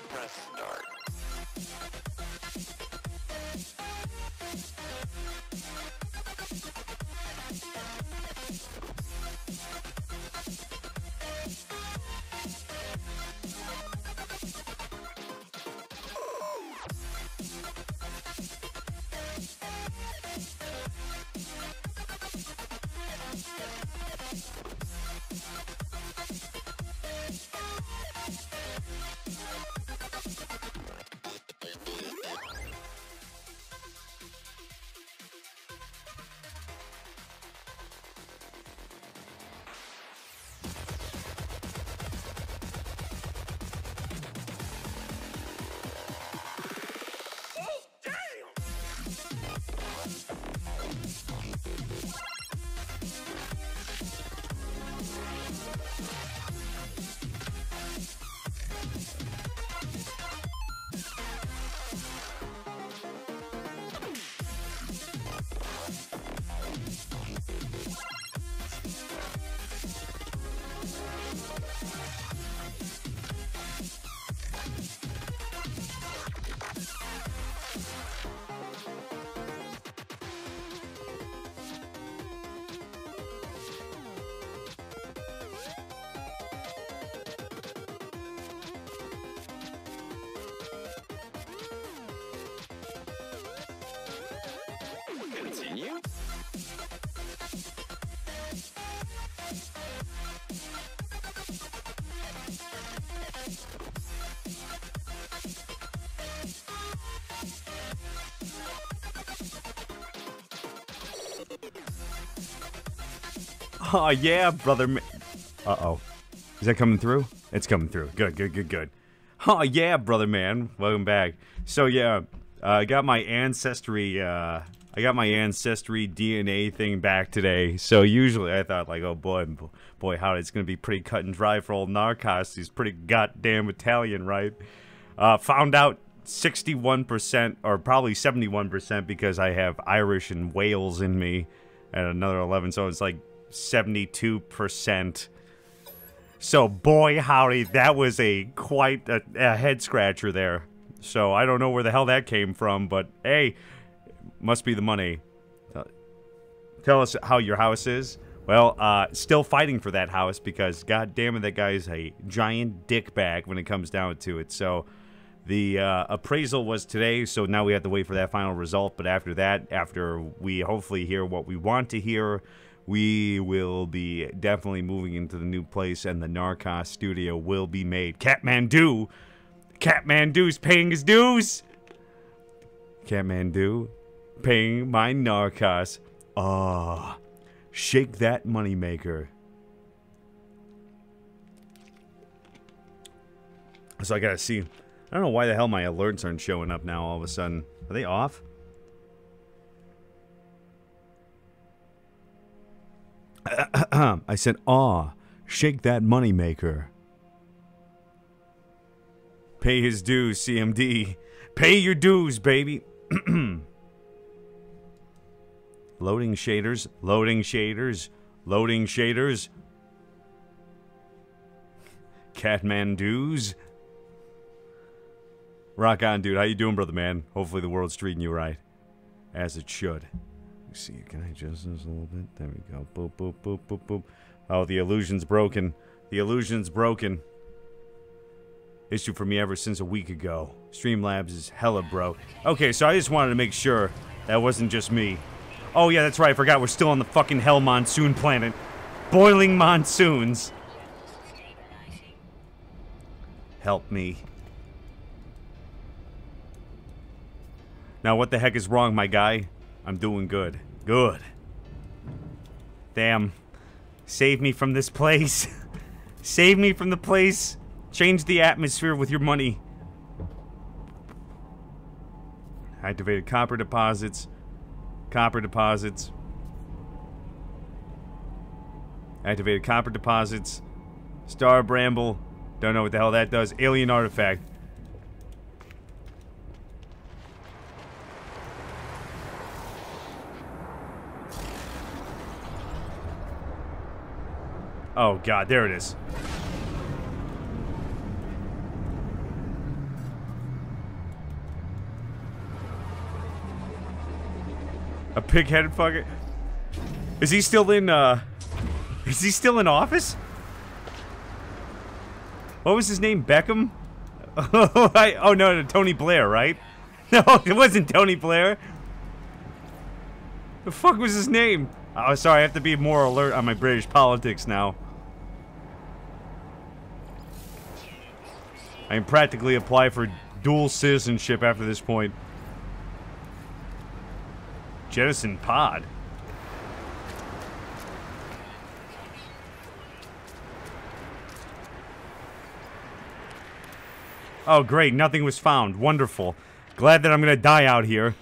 Press start. Continue. Oh yeah, brother. Uh-oh. Is that coming through? It's coming through. Good, good, good, good. Oh yeah, brother man. Welcome back. So yeah, I got my ancestry DNA thing back today. So usually I thought like, oh boy, howdy, it's gonna be pretty cut and dry for old Narrcost. He's pretty goddamn Italian, right? Found out 61% or probably 71% because I have Irish and Wales in me, and another 11, so it's like 72%. So boy howdy, that was quite a head scratcher there. So I don't know where the hell that came from, but hey, must be the money. Tell us how your house is. Well, still fighting for that house because god damn it, that guy is a giant dickbag when it comes down to it. So the appraisal was today, so now we have to wait for that final result. But after that, after we hopefully hear what we want to hear, we will be definitely moving into the new place, and the Narrcost studio will be made. Catmandu's paying his dues. Catmandu paying my Narrcost. Ah, shake that moneymaker. So I gotta see. I don't know why the hell my alerts aren't showing up now all of a sudden. Are they off? I said, aw, shake that moneymaker. Pay his dues, CMD. Pay your dues, baby. Loading shaders, loading shaders, loading shaders. Catmandu's. Rock on, dude. How you doing, brother man? Hopefully the world's treating you right. As it should. Let me see. Can I adjust this a little bit? There we go. Boop, boop, boop, boop, boop. Oh, the illusion's broken. The illusion's broken. Issue for me ever since a week ago. Streamlabs is hella broke. Okay, so I just wanted to make sure that wasn't just me. Oh yeah, that's right. I forgot we're still on the fucking hell monsoon planet. Boiling monsoons. Help me. Now what the heck is wrong, my guy? I'm doing good. Good. Damn. Save me from this place. Save me from the place. Change the atmosphere with your money. Activated copper deposits. Copper deposits. Activated copper deposits. Star Bramble. Don't know what the hell that does. Alien artifact. Oh god, there it is. A pig-headed fucker. Is he still in office? What was his name? Beckham? Oh no, Tony Blair, right? No, it wasn't Tony Blair. The fuck was his name? Oh, sorry, I have to be more alert on my British politics now. I can practically apply for dual citizenship after this point. Jettison pod. Oh, great. Nothing was found. Wonderful. Glad that I'm gonna die out here.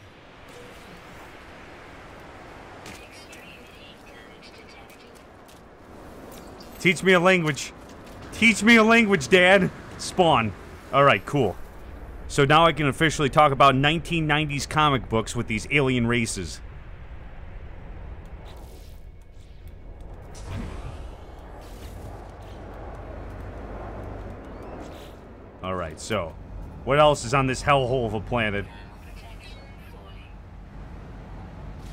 Teach me a language. Teach me a language, Dad. Spawn. Alright, cool. So now I can officially talk about 1990s comic books with these alien races. Alright, so what else is on this hellhole of a planet?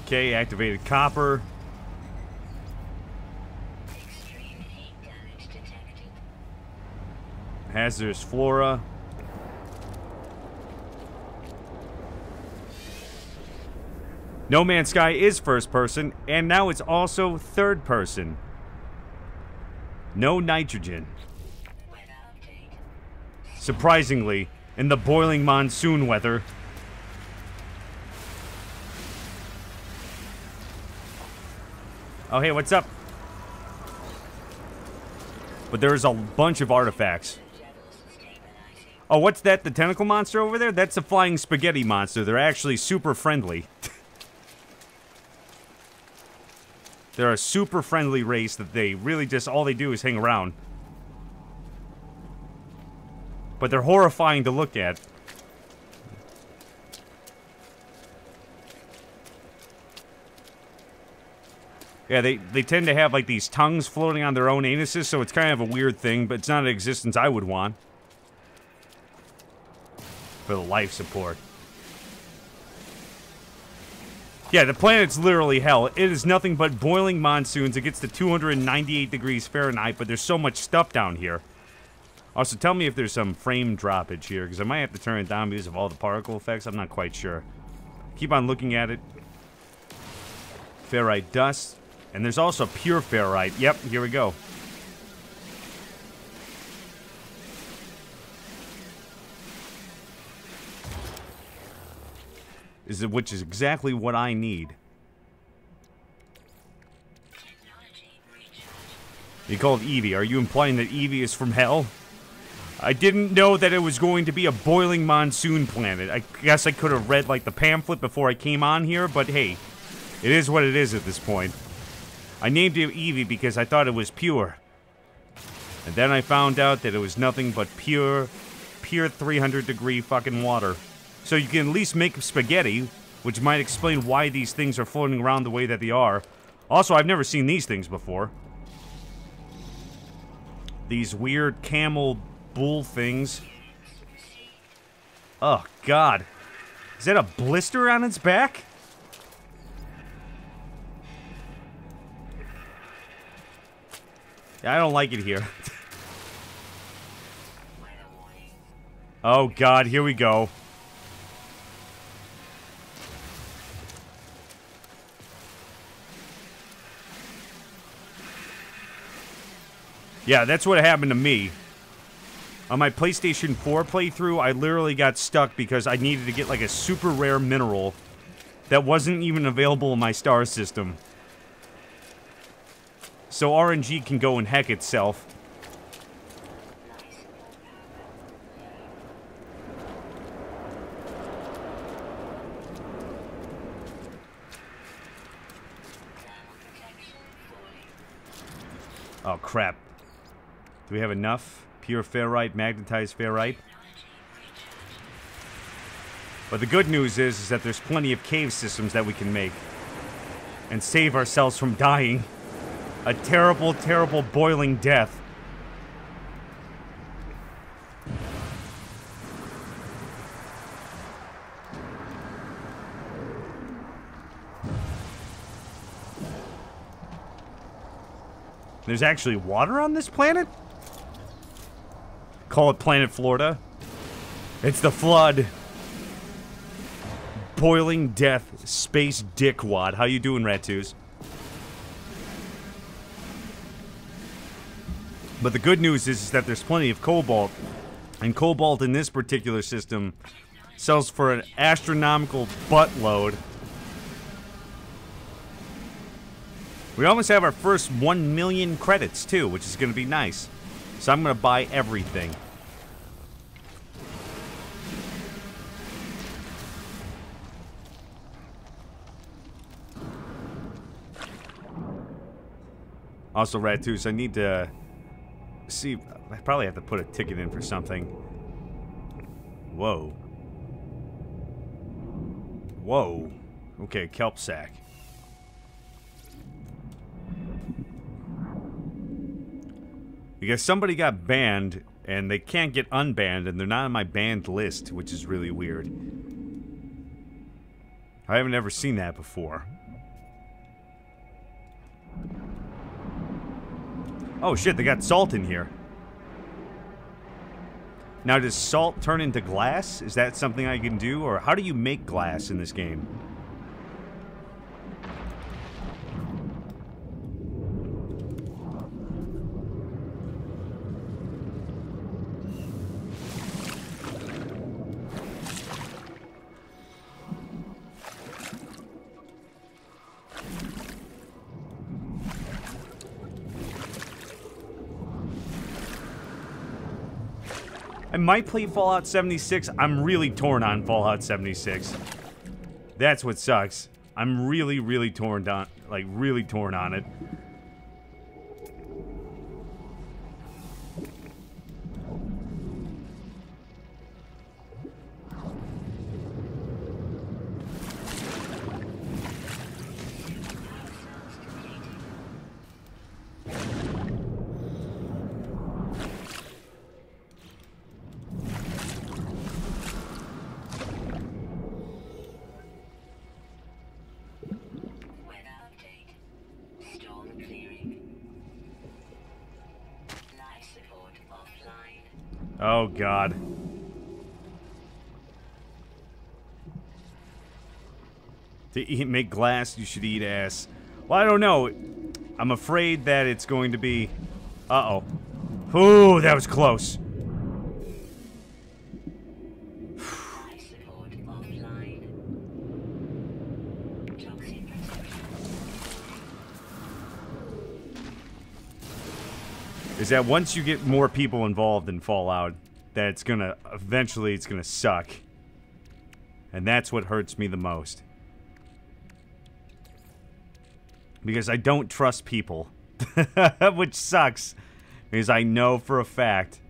Okay, activated copper. Hazardous flora. No Man's Sky is first person, and now it's also third person. No nitrogen. Surprisingly, in the boiling monsoon weather. Oh, hey, what's up? But there's a bunch of artifacts. Oh, what's that? The tentacle monster over there? That's a flying spaghetti monster. They're actually super friendly. They're a super friendly race that they really just, all they do is hang around. But they're horrifying to look at. Yeah, they tend to have like these tongues floating on their own anuses, so it's kind of a weird thing, but it's not an existence I would want. For the life support. Yeah, the planet's literally hell. It is nothing but boiling monsoons. It gets to 298 degrees Fahrenheit, but there's so much stuff down here. Also, tell me if there's some frame droppage here, because I might have to turn it down because of all the particle effects. I'm not quite sure. Keep on looking at it. Ferrite dust. And there's also pure ferrite. Yep, here we go. Which is exactly what I need. You called Eevee. Are you implying that Eevee is from hell? I didn't know that it was going to be a boiling monsoon planet. I guess I could have read, like, the pamphlet before I came on here, but hey, it is what it is at this point. I named it Eevee because I thought it was pure. And then I found out that it was nothing but pure 300-degree fucking water. So you can at least make spaghetti, which might explain why these things are floating around the way that they are. Also, I've never seen these things before. These weird camel bull things. Oh, God. Is that a blister on its back? I don't like it here. Oh, God, here we go. Yeah, that's what happened to me. On my PlayStation 4 playthrough, I literally got stuck because I needed to get like a super rare mineral. that wasn't even available in my star system. So RNG can go and heck itself. Oh, crap. Do we have enough pure ferrite, magnetized ferrite? But the good news is that there's plenty of cave systems that we can make. And save ourselves from dying. A terrible, terrible boiling death. There's actually water on this planet? Call it Planet Florida. It's the flood. Boiling death, space dickwad. How you doing, Ratus? But the good news is that there's plenty of cobalt. And cobalt in this particular system sells for an astronomical buttload. We almost have our first 1 million credits, too, which is going to be nice. So I'm going to buy everything. Also, Ratus, I need to see. I probably have to put a ticket in for something. Whoa. Whoa. Okay, kelp sack. Because somebody got banned, and they can't get unbanned, and they're not on my banned list, which is really weird. I haven't ever seen that before. Oh shit, they got salt in here. Now, does salt turn into glass? Is that something I can do? Or how do you make glass in this game? I might play Fallout 76. I'm really torn on Fallout 76. That's what sucks. I'm really, really torn on, like, really torn on it. Oh, God. To make glass, you should eat ass. Well, I don't know. I'm afraid that it's going to be... Uh-oh. Ooh, that was close. Is that once you get more people involved in Fallout, that it's gonna, eventually it's gonna suck. And that's what hurts me the most. Because I don't trust people. Which sucks. Because I know for a fact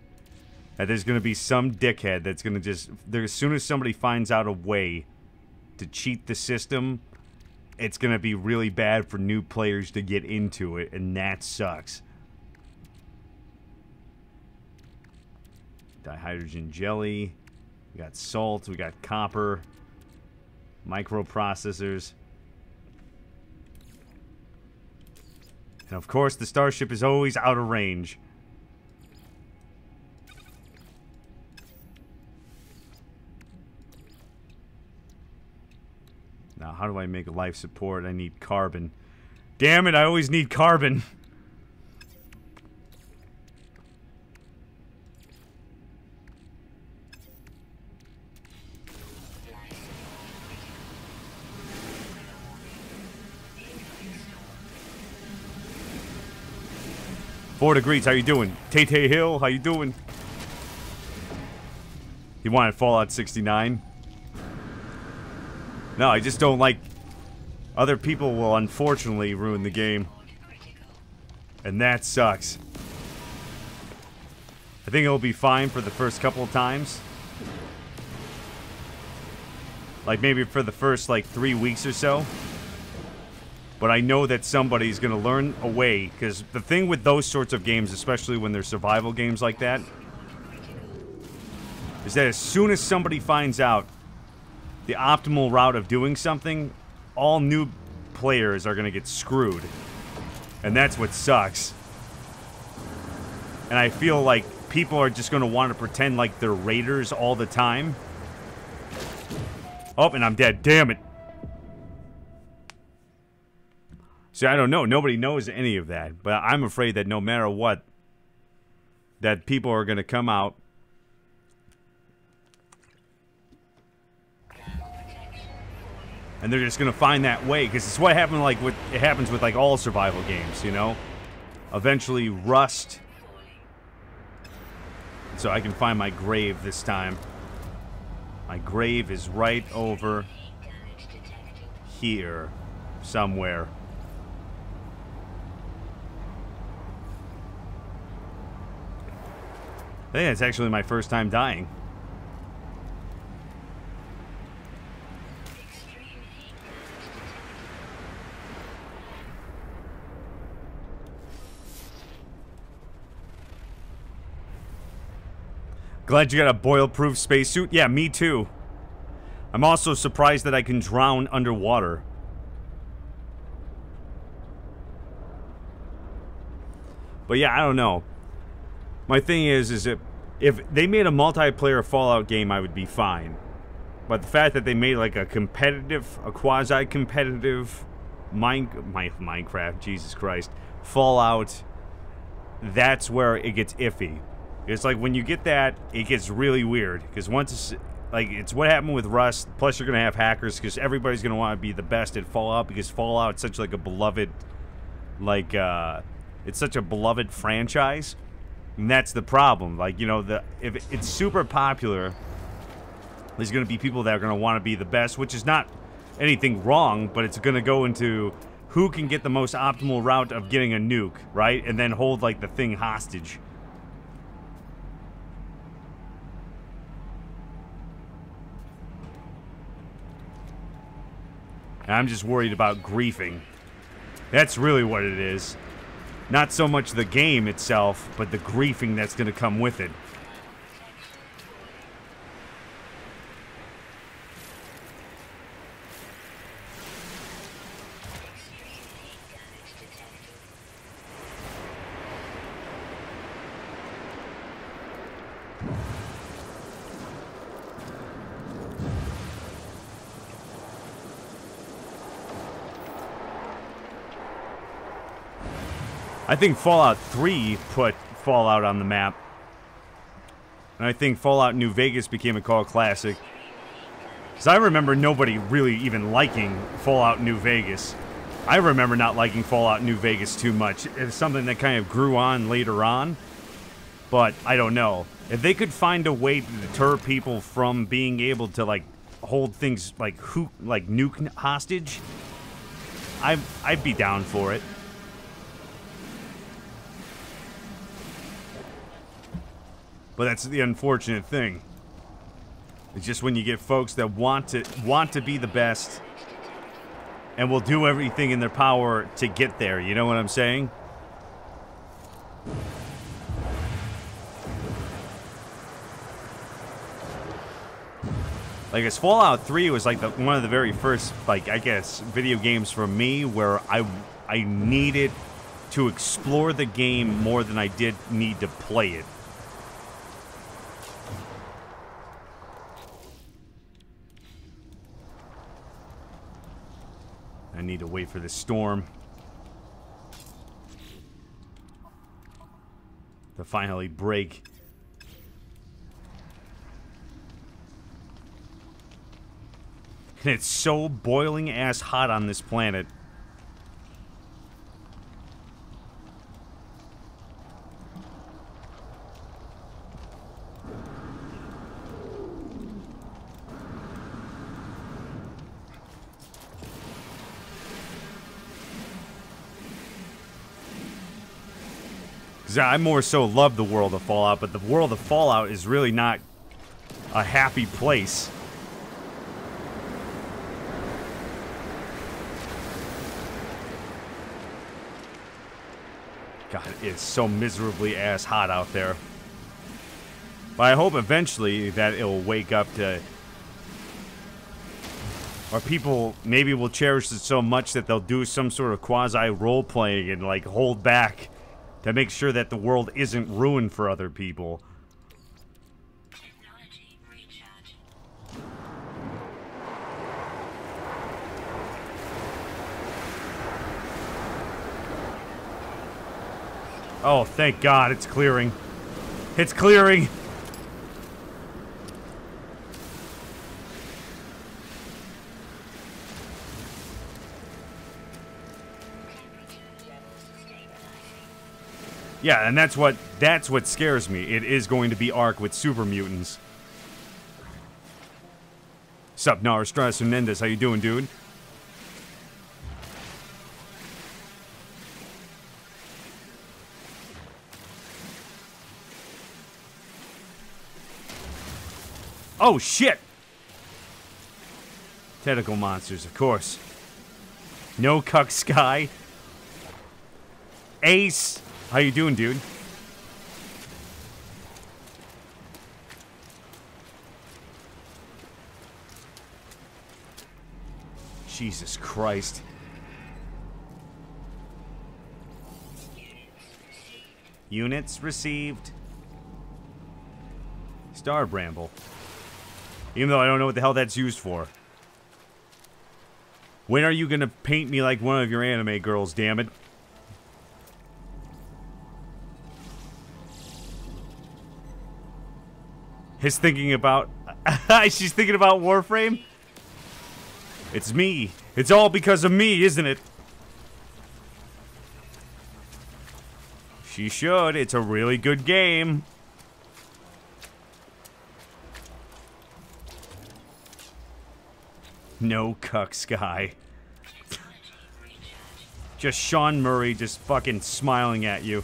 that there's gonna be some dickhead that's gonna just, as soon as somebody finds out a way to cheat the system, it's gonna be really bad for new players to get into it, and that sucks. Dihydrogen jelly, we got salt, we got copper, microprocessors. And of course, the starship is always out of range. Now, how do I make a life support? I need carbon. Damn it, I always need carbon. 4 degrees, how you doing? Tay Hill, how you doing? You wanted Fallout 69? No, I just don't like... Other people will unfortunately ruin the game. And that sucks. I think it'll be fine for the first couple of times. Like maybe for the first like 3 weeks or so. But I know that somebody's gonna learn a way, because the thing with those sorts of games, especially when they're survival games like that, is that as soon as somebody finds out the optimal route of doing something, all new players are gonna get screwed. And that's what sucks. And I feel like people are just gonna want to pretend like they're raiders all the time. Oh, and I'm dead. Damn it. See, I don't know. Nobody knows any of that. But I'm afraid that no matter what, that people are going to come out and they're just going to find that way. Because it's what happened, like, it happens with, like, all survival games, you know? Eventually, rust. So I can find my grave this time. My grave is right over here somewhere. I think it's actually my first time dying. Glad you got a boil-proof spacesuit. Yeah, me too. I'm also surprised that I can drown underwater. But yeah, I don't know. My thing is if they made a multiplayer Fallout game, I would be fine. But the fact that they made like a quasi-competitive Minecraft, Jesus Christ, Fallout, that's where it gets iffy. It's like when you get that, it gets really weird. Because once it's, like, it's what happened with Rust, plus you're going to have hackers, because everybody's going to want to be the best at Fallout, because Fallout's such like a beloved, like, it's such a beloved franchise. And that's the problem. Like, you know, if it's super popular, there's going to be people that are going to want to be the best, which is not anything wrong, but it's going to go into who can get the most optimal route of getting a nuke, right? And then hold, like, the thing hostage. And I'm just worried about griefing. That's really what it is. Not so much the game itself, but the griefing that's going to come with it. I think Fallout 3 put Fallout on the map. And I think Fallout New Vegas became a cult classic. Because I remember nobody really even liking Fallout New Vegas. I remember not liking Fallout New Vegas too much. It's something that kind of grew on later on. But I don't know. If they could find a way to deter people from being able to, like, hold things like nuke hostage, I'd be down for it. But that's the unfortunate thing. It's just when you get folks that want to be the best and will do everything in their power to get there. You know what I'm saying? Like, as Fallout 3 was like one of the very first, like, I guess, video games for me where I needed to explore the game more than I did need to play it. I need to wait for this storm to finally break. And it's so boiling ass hot on this planet. Because I more so love the world of Fallout, but the world of Fallout is really not a happy place. God, it is so miserably ass hot out there. But I hope eventually that it'll wake up to... Or people maybe will cherish it so much that they'll do some sort of quasi role-playing and, like, hold back to make sure that the world isn't ruined for other people. Oh, thank God, it's clearing. It's clearing! Yeah, and that's what scares me. It is going to be Ark with super mutants. Sup, Narrcost Hernandez, how you doing, dude? Oh, shit! Tentacle monsters, of course. No cuck sky. Ace! How you doing, dude? Jesus Christ. Units received. Star Bramble. Even though I don't know what the hell that's used for. When are you gonna paint me like one of your anime girls, damn it? She's thinking about Warframe? It's me. It's all because of me, isn't it? She should. It's a really good game. No cuck sky. Just Sean Murray just fucking smiling at you.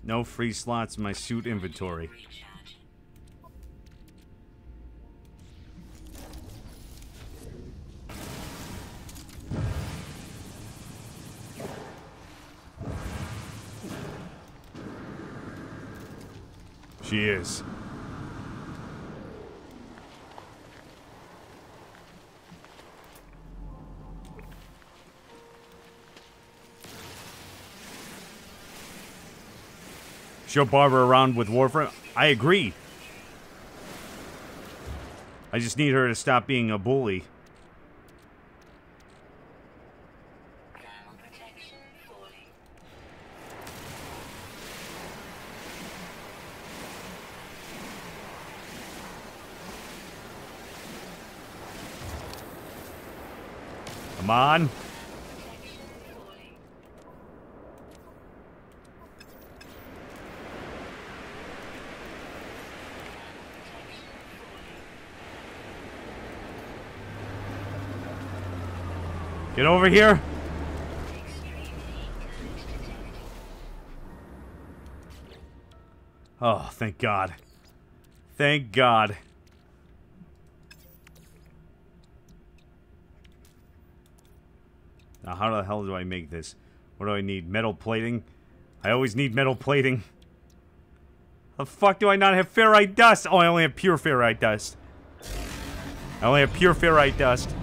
No free slots in my suit inventory. She is. Show Barbara around with Warframe. I agree. I just need her to stop being a bully. Come on. Get over here. Oh, thank God. Thank God. Now, how the hell do I make this? What do I need? Metal plating? I always need metal plating. The fuck do I not have ferrite dust? Oh, I only have pure ferrite dust. I only have pure ferrite dust.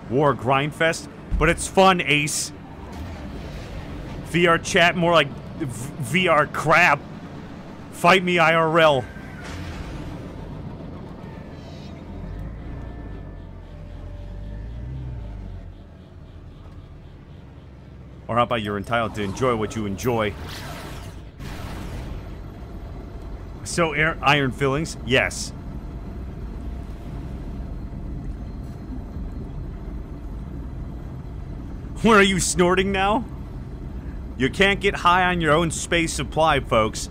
War Grindfest? But it's fun, Ace. VR chat, more like VR crap. Fight me IRL. Or how about you're entitled to enjoy what you enjoy? So, iron fillings? Yes. What are you snorting now? You can't get high on your own space supply, folks.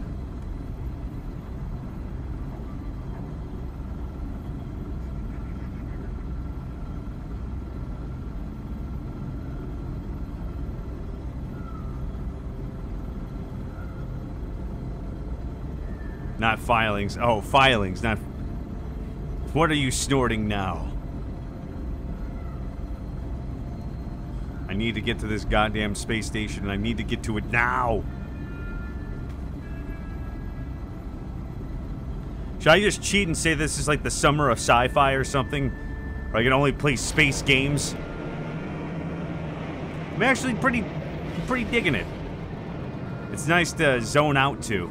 Not filings. Oh, filings, not... What are you snorting now? I need to get to this goddamn space station, and I need to get to it now! Should I just cheat and say this is like the summer of sci-fi or something? Where I can only play space games? I'm actually pretty digging it. It's nice to zone out to.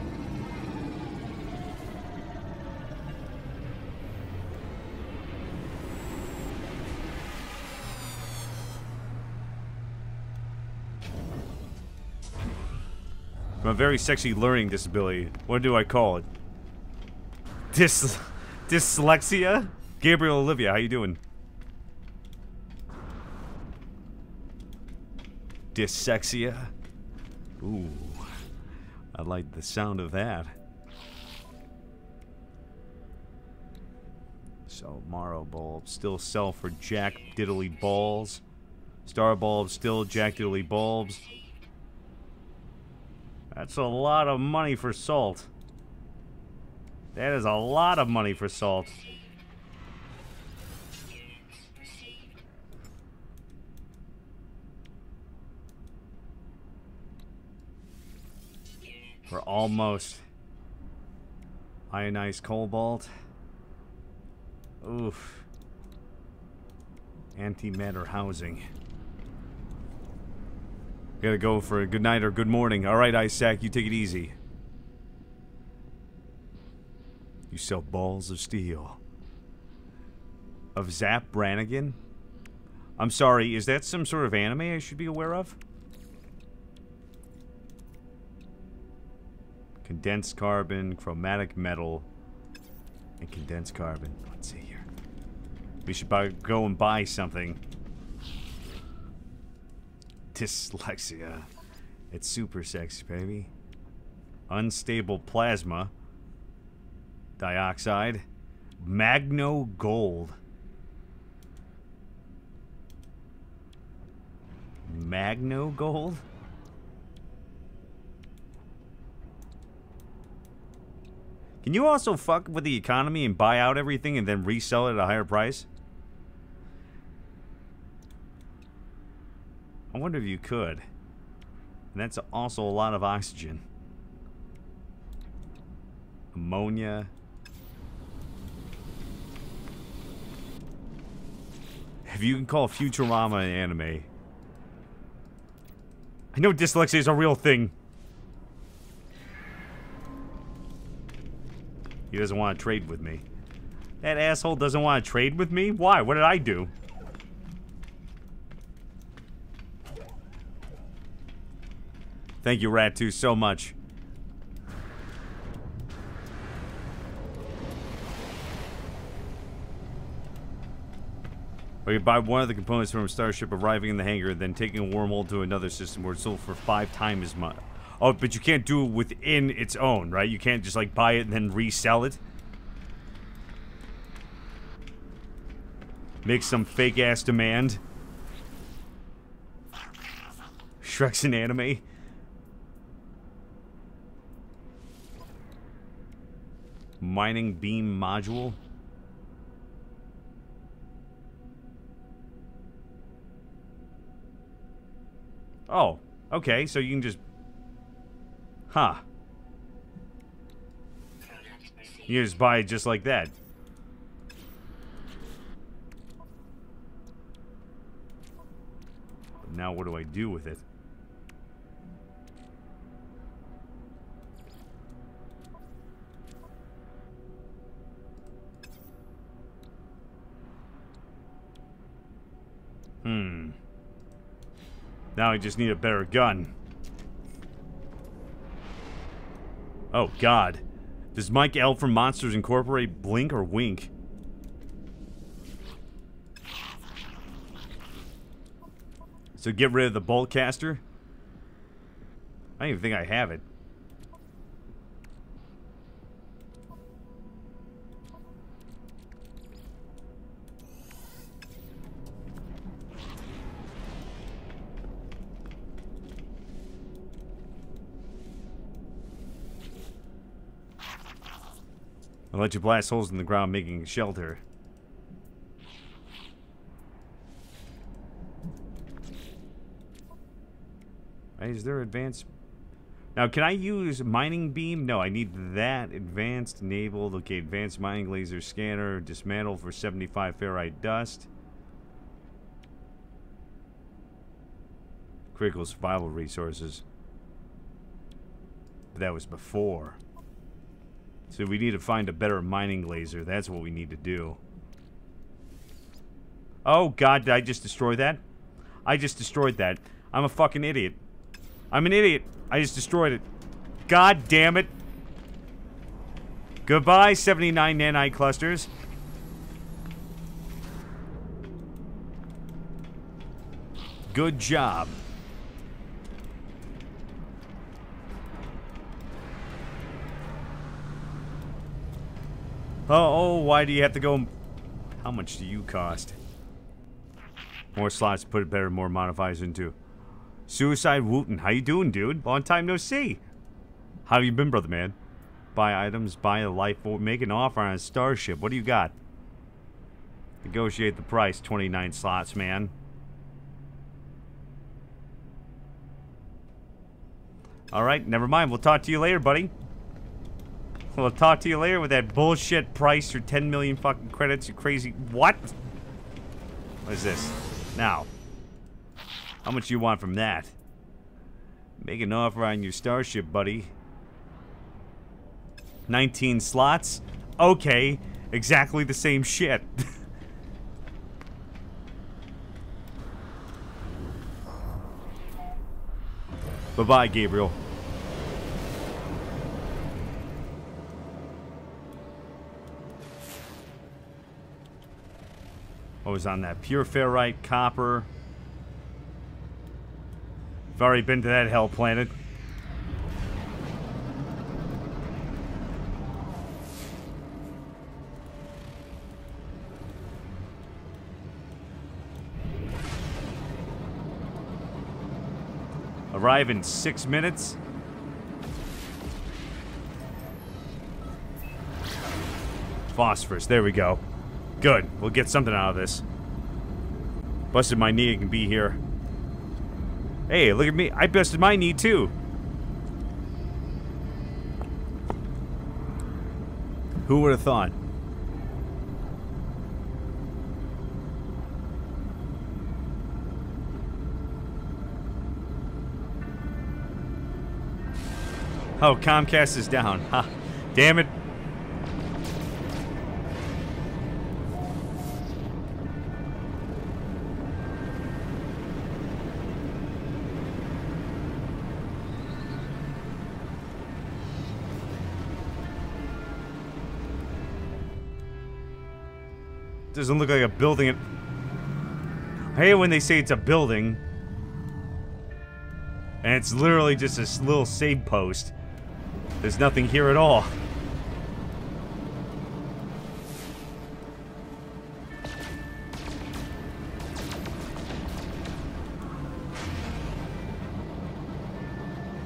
I'm a very sexy learning disability. What do I call it? Dyslexia? Gabriel Olivia, how you doing? Dyslexia? Ooh. I like the sound of that. So, Morrow bulbs still sell for jack diddly balls. Star bulbs still jack diddly bulbs. That's a lot of money for salt. That is a lot of money for salt. We're almost. Ionized cobalt. Oof. Antimatter housing. Gotta go for a good night or good morning. Alright, Isaac, you take it easy. You sell balls of steel. Of Zap Brannigan? I'm sorry, is that some sort of anime I should be aware of? Condensed carbon, chromatic metal, and condensed carbon. Let's see here. We should go and buy something. Dyslexia. It's super sexy, baby. Unstable plasma. Dioxide. Magno gold. Magno gold? Can you also fuck with the economy and buy out everything and then resell it at a higher price? I wonder if you could. And that's also a lot of oxygen. Ammonia. If you can call Futurama an anime. I know dyslexia is a real thing. He doesn't want to trade with me. That asshole doesn't want to trade with me? Why? What did I do? Thank you, Rat2, so much. Or you buy one of the components from a starship arriving in the hangar, then taking a wormhole to another system where it's sold for 5 times as much. Oh, but you can't do it within its own, right? You can't just, like, buy it and then resell it? Make some fake-ass demand. Shrek's an anime. Mining beam module. Oh, okay, so you can just... Huh. You just buy it just like that. But now what do I do with it? Now I just need a better gun. Oh, God. Does Mike L from Monsters Incorporate blink or wink? So get rid of the bolt caster. I don't even think I have it. I'll let you blast holes in the ground, making a shelter. Is there advanced? Now, can I use mining beam? No, I need that. Advanced enabled. Okay, advanced mining laser scanner. Dismantle for 75 ferrite dust. Critical survival resources. But that was before. So we need to find a better mining laser. That's what we need to do. Oh, God, did I just destroy that? I just destroyed that. I'm a fucking idiot. I'm an idiot. I just destroyed it. God damn it. Goodbye, 79 nanite clusters. Good job. Oh, why do you have to go? How much do you cost? More slots, put it better, more modifiers into. Suicide Wooten, how you doing, dude? Long time no see. How have you been, brother man? Buy items, buy a life, make an offer on a starship. What do you got? Negotiate the price, 29 slots, man. Alright, never mind. We'll talk to you later, buddy. We'll talk to you later with that bullshit price for 10 million fucking credits, you crazy... What? What is this? Now. How much you want from that? Make an offer on your starship, buddy. 19 slots? Okay. Exactly the same shit. Bye-bye, Gabriel. What was on that? Pure ferrite, copper. I've already been to that hell planet. Arrive in 6 minutes. Phosphorus, there we go. Good, we'll get something out of this. Busted my knee, it can be here. Hey, look at me, I busted my knee too. Who would have thought? Oh, Comcast is down. Ha. Damn it. Doesn't look like a building. I hate when they say it's a building. And it's literally just this little save post. There's nothing here at all.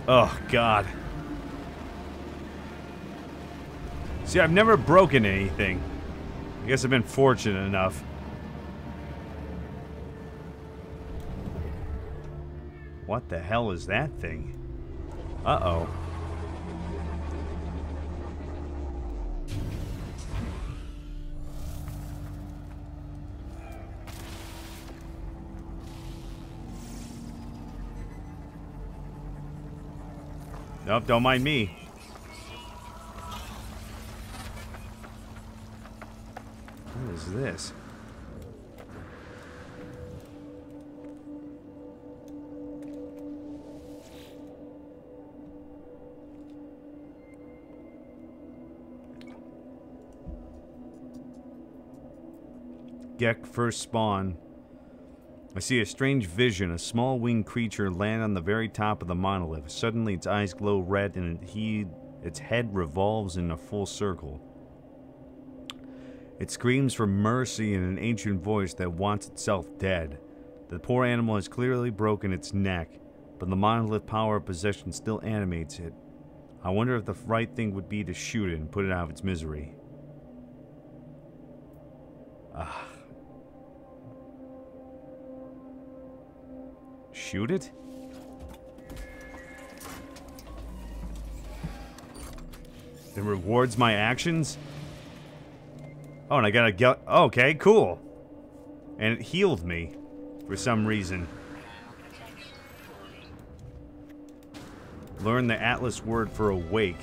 Oh, God. See, I've never broken anything. I guess I've been fortunate enough. What the hell is that thing? Uh-oh. Nope, don't mind me. What is this? Gek first spawn. I see a strange vision. A small winged creature land on the very top of the monolith. Suddenly its eyes glow red and its head revolves in a full circle. It screams for mercy in an ancient voice that wants itself dead. The poor animal has clearly broken its neck, but the monolith power of possession still animates it. I wonder if the right thing would be to shoot it and put it out of its misery. Shoot it? It rewards my actions? Oh, and I gotta get... Okay, cool. And it healed me for some reason. Learn the Atlas word for awake.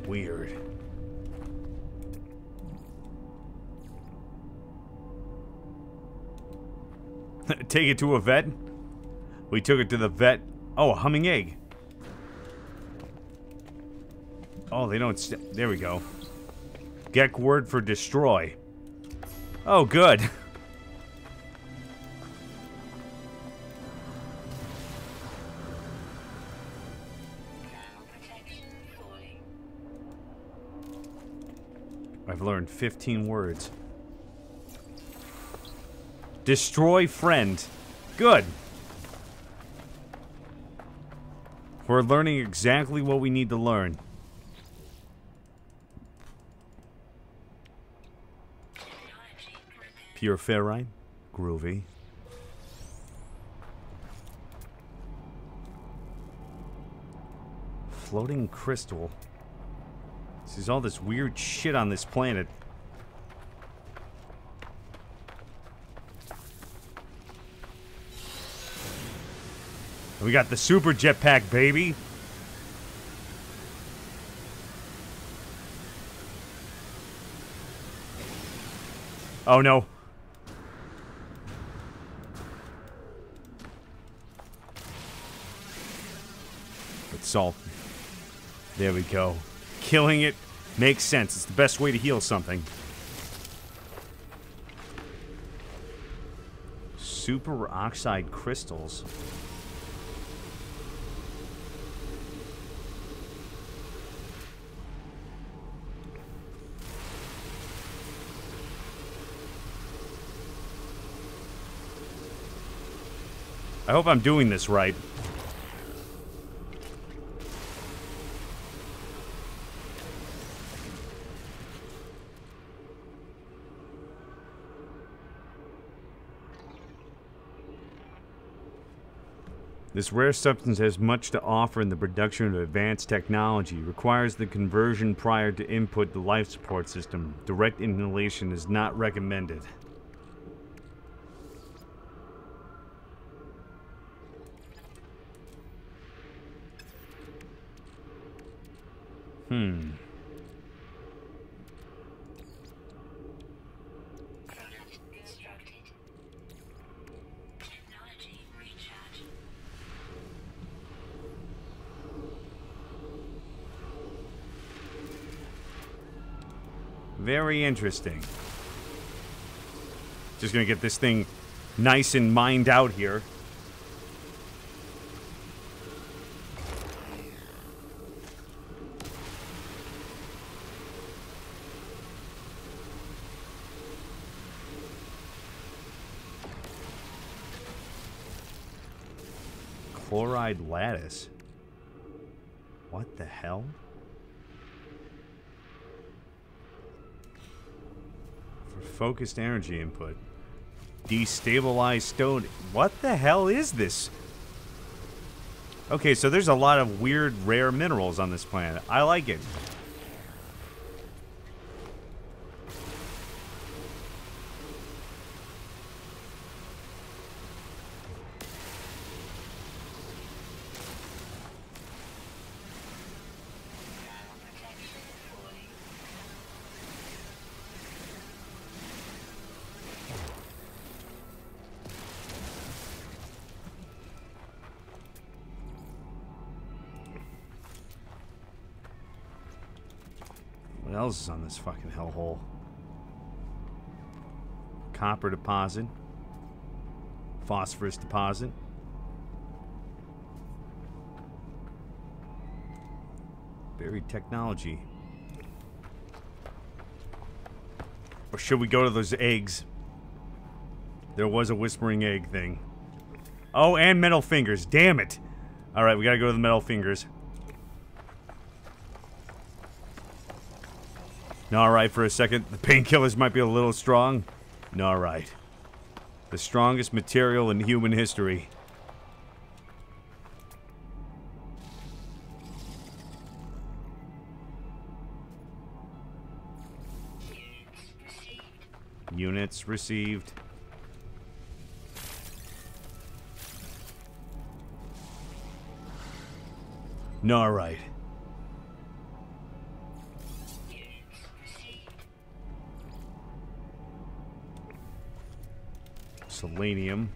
Weird. Take it to a vet? We took it to the vet. Oh, a humming egg. Oh, they don't... There we go. Gek word for destroy. Oh, good. I've learned 15 words. Destroy friend. Good. We're learning exactly what we need to learn. Pure ferrite. Groovy. Floating crystal. There's all this weird shit on this planet. We got the super jetpack, baby. Oh no. It's salt. There we go. Killing it makes sense. It's the best way to heal something. Super oxide crystals. I hope I'm doing this right. This rare substance has much to offer in the production of advanced technology. Requires the conversion prior to input the life support system. Direct inhalation is not recommended. Very interesting. Just gonna get this thing nice and mined out here. Chloride lattice. What the hell? Focused energy input. Destabilized stone. What the hell is this? Okay, so there's a lot of weird, rare minerals on this planet. I like it. else is on this fucking hellhole? Copper deposit. Phosphorus deposit. Buried technology. Or should we go to those eggs? There was a whispering egg thing. Oh, and metal fingers. Damn it. Alright, we gotta go to the metal fingers. Alright, for a second. The painkillers might be a little strong. Alright. The strongest material in human history. Units received. Alright. Selenium.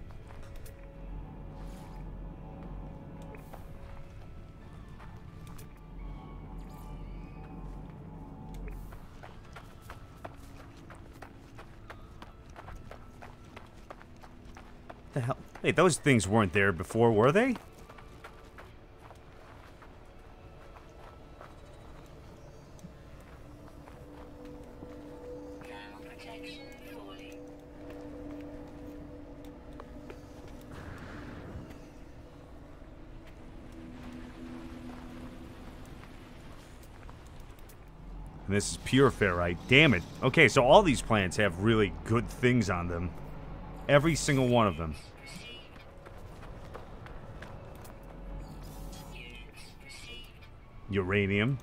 The hell? Hey, those things weren't there before, were they? And this is pure ferrite. Damn it. Okay, so all these plants have really good things on them. Every single one of them. Uranium.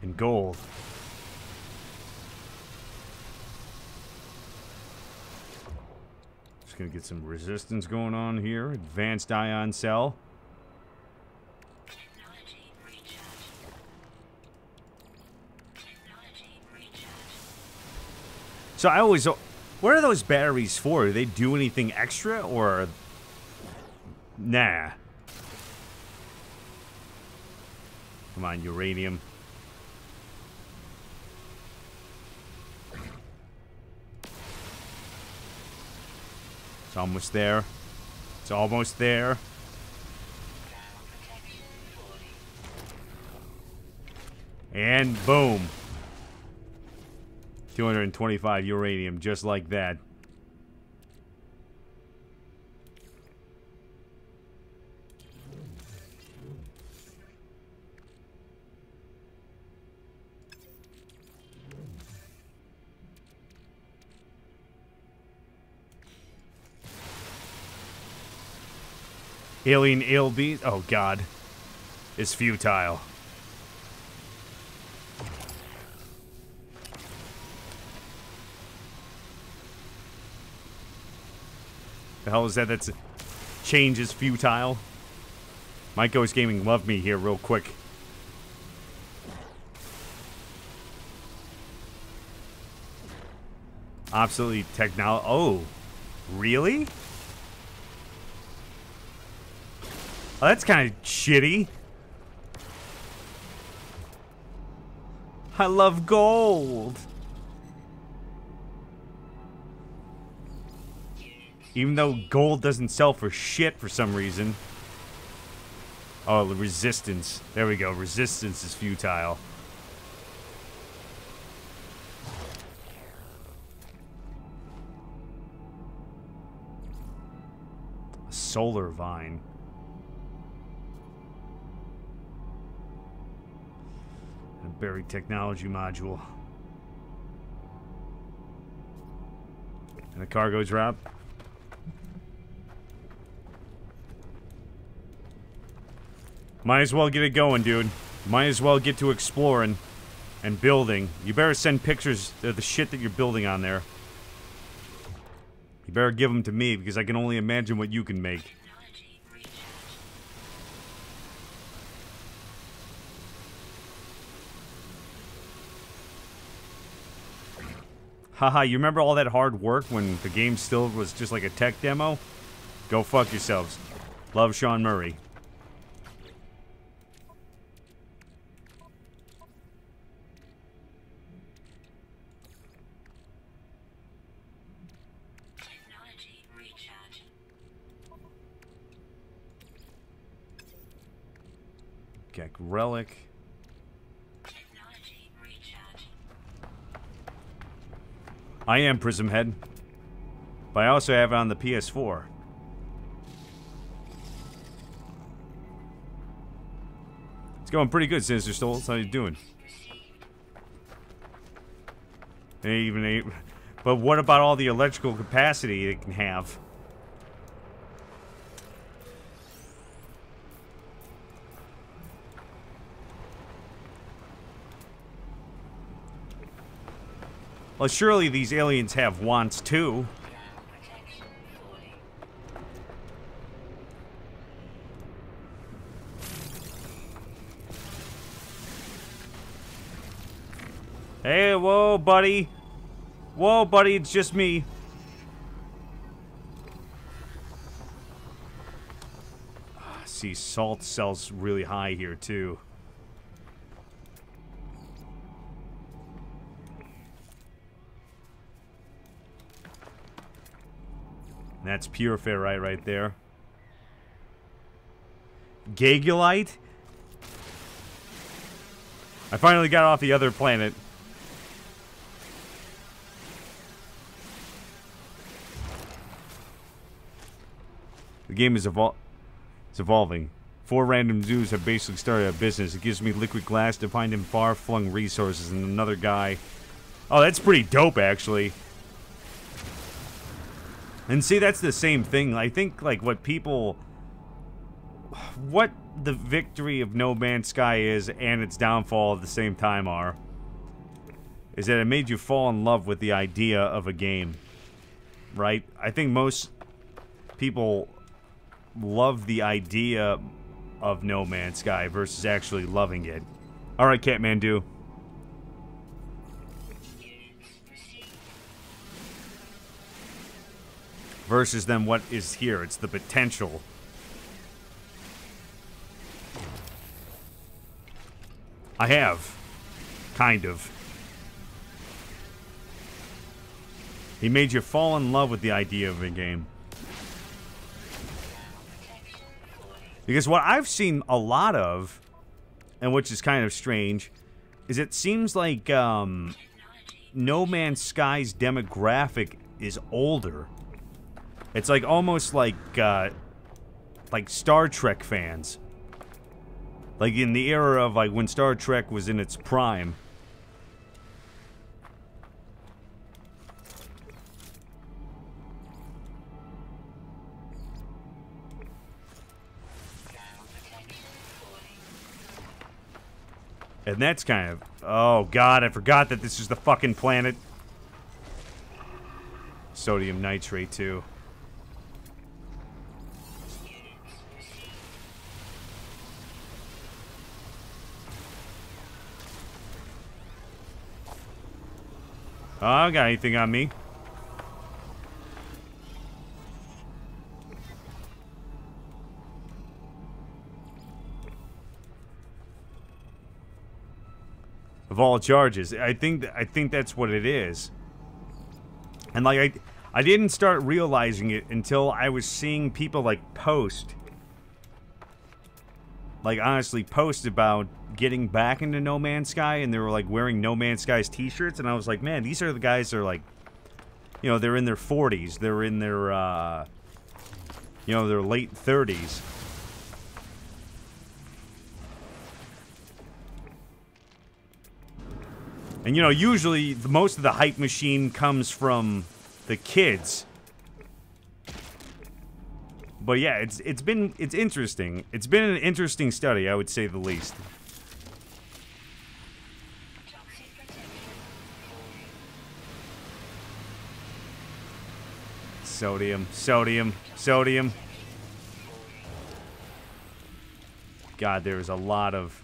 And gold. Just gonna get some resistance going on here. Advanced ion cell. So I always... What are those batteries for? Do they do anything extra, or... Nah. Come on, uranium. It's almost there. It's almost there. And boom. 225 uranium, just like that. Alien ale beast. Oh god. It's futile. The hell is that? That's change is futile. Mike Goes Gaming, love me here real quick. Absolutely technology. Oh, really? Oh, that's kind of shitty. I love gold. Even though gold doesn't sell for shit for some reason. Oh, the resistance. There we go. Resistance is futile. A solar vine. A buried technology module. And a cargo drop. Might as well get it going, dude. Might as well get to exploring and building. You better send pictures of the shit that you're building on there. You better give them to me, because I can only imagine what you can make. Haha, you remember all that hard work when the game still was just like a tech demo? Go fuck yourselves. Love, Sean Murray. Got relic. I am Prism Head, but I also have it on the PS4. It's going pretty good, Sinister Souls. How you doing? But what about all the electrical capacity it can have? Well, surely these aliens have wants too. Hey, whoa, buddy. Whoa, buddy, it's just me. See, salt sells really high here, too. That's pure ferrite right there. Gagulite? I finally got off the other planet. The game is evolving. 4 random dudes have basically started a business. It gives me liquid glass to find in far-flung resources, and another guy... Oh, that's pretty dope, actually. And see, that's the same thing. I think, like, what the victory of No Man's Sky is and its downfall at the same time is that it made you fall in love with the idea of a game. Right? I think most people love the idea of No Man's Sky versus actually loving it. Alright, Catmandu. Versus then what is here. It's the potential. I have. Kind of. He made you fall in love with the idea of a game. Because what I've seen a lot of, and which is kind of strange, is it seems like No Man's Sky's demographic is older. It's like almost like Star Trek fans. Like in the era of like when Star Trek was in its prime. And that's kind of... Oh god, I forgot that this is the fucking planet. Sodium nitrate too. Oh, I don't got anything on me. Of all charges, I think that's what it is. And like I didn't start realizing it until I was seeing people like post. Like honestly post about getting back into No Man's Sky, and they were like wearing No Man's Sky's t-shirts, and I was like, man, these are the guys that are like, you know, they're in their 40s, they're in their you know, their late 30s. And you know, usually most of the hype machine comes from the kids. But yeah, it's interesting. It's been an interesting study, I would say the least. Sodium, sodium, sodium. God, there's a lot of...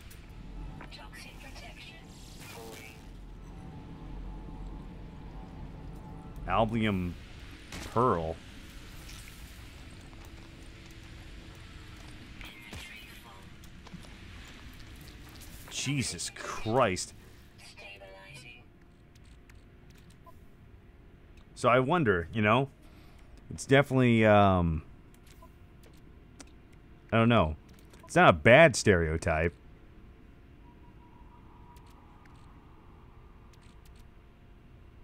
Albium Pearl. Jesus Christ. So I wonder, you know, it's definitely, I don't know. It's not a bad stereotype.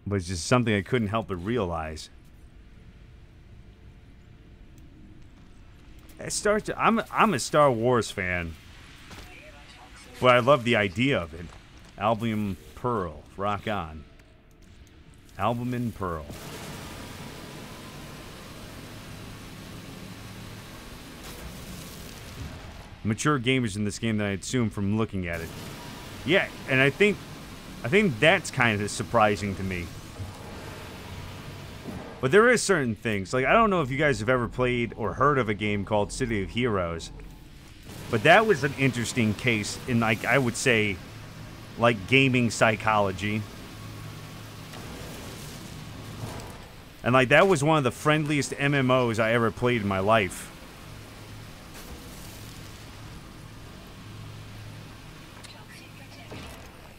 was just something I couldn't help but realize. I'm a Star Wars fan, but I love the idea of it. Albumin Pearl, rock on. Albumin Pearl. Mature gamers in this game that I assume from looking at it. Yeah, and I think that's kind of surprising to me. But there is certain things, like I don't know if you guys have ever played or heard of a game called City of Heroes, but that was an interesting case in, like, I would say, like, gaming psychology. And like that was one of the friendliest MMOs I ever played in my life.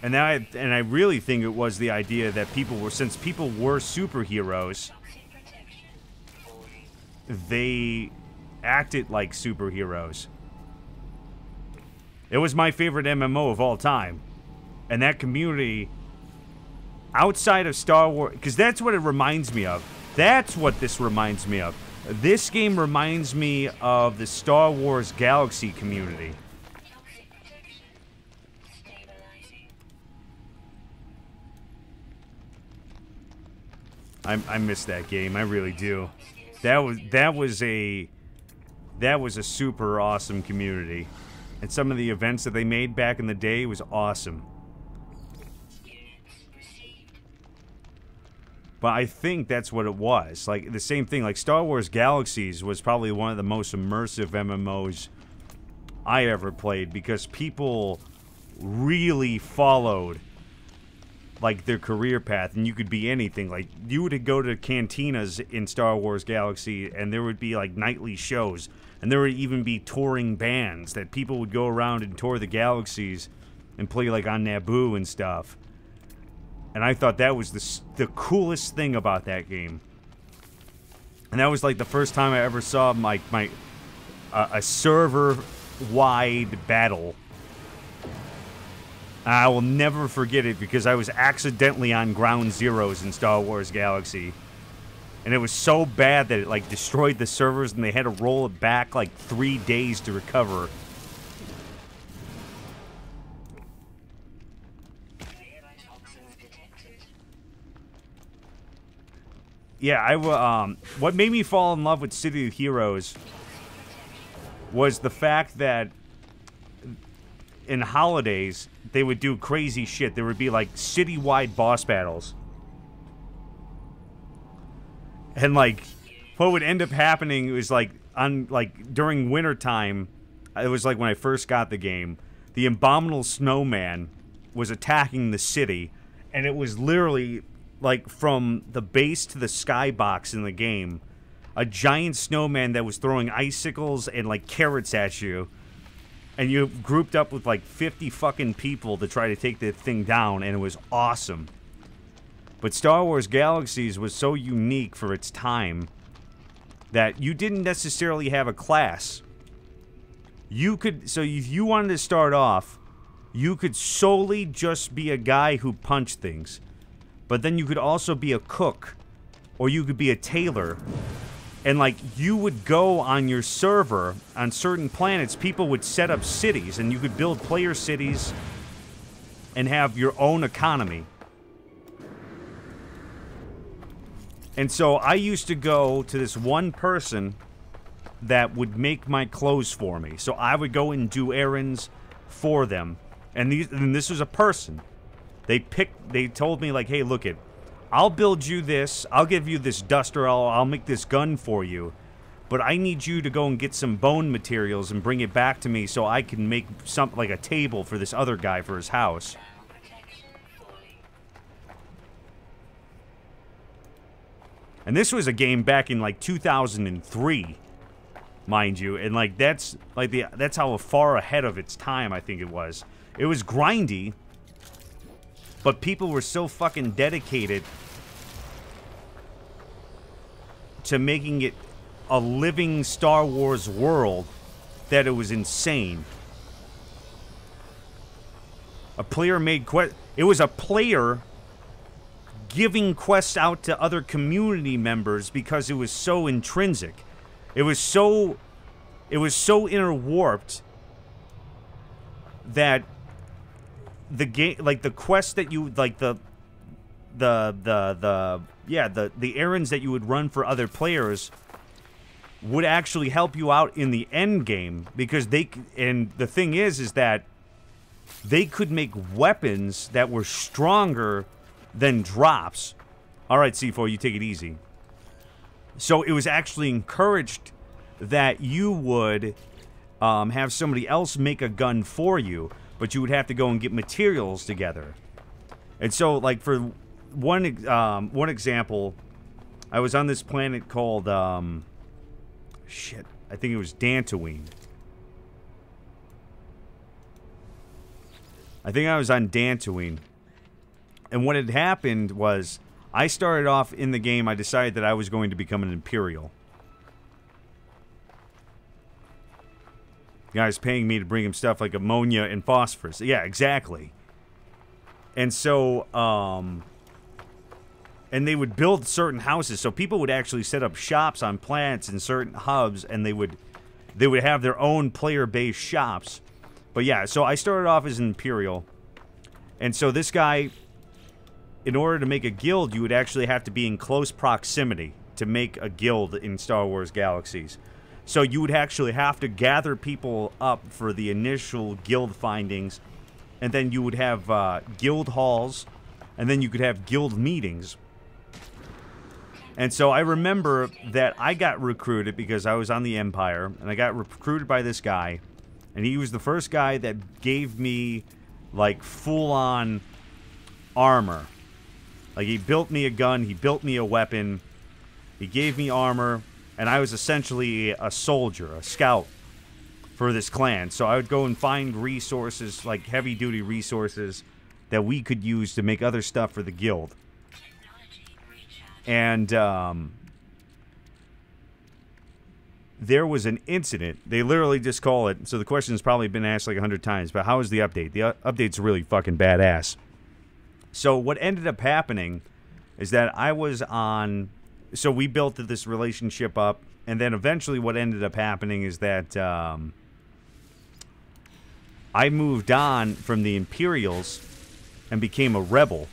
And I really think it was the idea that since people were superheroes, they acted like superheroes. It was my favorite MMO of all time. And that community, outside of Star Wars, because that's what it reminds me of. That's what this reminds me of. This game reminds me of the Star Wars Galaxy community. I miss that game. I really do. That was a super awesome community, and some of the events that they made back in the day was awesome. But I think that's what it was. Like the same thing. Like Star Wars Galaxies was probably one of the most immersive MMOs I ever played because people really followed like their career path, and you could be anything. Like you would go to cantinas in Star Wars Galaxy, and there would be like nightly shows, and there would even be touring bands that people would go around and tour the galaxies and play like on Naboo and stuff. And I thought that was the coolest thing about that game. And that was like the first time I ever saw a server-wide battle. I will never forget it because I was accidentally on ground zeros in Star Wars Galaxy. And it was so bad that it like destroyed the servers and they had to roll it back like 3 days to recover. Yeah, what made me fall in love with City of Heroes was the fact that in holidays, they would do crazy shit. There would be, like, city-wide boss battles. And, like, what would end up happening was, like, during wintertime, it was, like, when I first got the game, the Abominable Snowman was attacking the city, and it was literally, like, from the base to the skybox in the game, a giant snowman that was throwing icicles and, like, carrots at you. And you grouped up with like 50 fucking people to try to take the thing down, and it was awesome. But Star Wars Galaxies was so unique for its time that you didn't necessarily have a class. So if you wanted to start off, you could solely just be a guy who punched things. But then you could also be a cook, or you could be a tailor. And, like, you would go on your server, on certain planets, people would set up cities, and you could build player cities and have your own economy. And so I used to go to this one person that would make my clothes for me. So I would go and do errands for them. And this was a person. They told me, like, hey, look it. I'll build you this, I'll give you this duster, I'll make this gun for you, but I need you to go and get some bone materials and bring it back to me so I can make something like a table for this other guy for his house. And this was a game back in like 2003, mind you, and like that's how far ahead of its time I think it was. It was grindy. But people were so fucking dedicated to making it a living Star Wars world that it was insane. It was a player giving quests out to other community members because it was so intrinsic. It was so interwarped that the game, like the quests that you like, the errands that you would run for other players would actually help you out in the end game, because and the thing is that they could make weapons that were stronger than drops. All right, C4, you take it easy. So it was actually encouraged that you would have somebody else make a gun for you, but you would have to go and get materials together. And so, like, for one example, I was on this planet called, shit, I think it was Dantooine. I think I was on Dantooine. And what had happened was, I started off in the game, I decided that I was going to become an Imperial. The guy's paying me to bring him stuff like ammonia and phosphorus. Yeah, exactly. And so, and they would build certain houses. So people would actually set up shops on planets in certain hubs, and they would have their own player-based shops. But yeah, so I started off as an Imperial. And so this guy, in order to make a guild, you would actually have to be in close proximity to make a guild in Star Wars Galaxies. So you would actually have to gather people up for the initial guild findings, and then you would have guild halls, and then you could have guild meetings. And so I remember that I got recruited because I was on the Empire, and I got recruited by this guy, and he was the first guy that gave me, like, full-on armor. Like, he built me a gun, he built me a weapon, he gave me armor, and I was essentially a soldier, a scout for this clan. So I would go and find resources, like heavy-duty resources, that we could use to make other stuff for the guild. And there was an incident. They literally just call it, so the question's probably been asked like 100 times, but how is the update? The update's really fucking badass. So what ended up happening is that I was on... So we built this relationship up, and then eventually what ended up happening is that I moved on from the Imperials and became a rebel.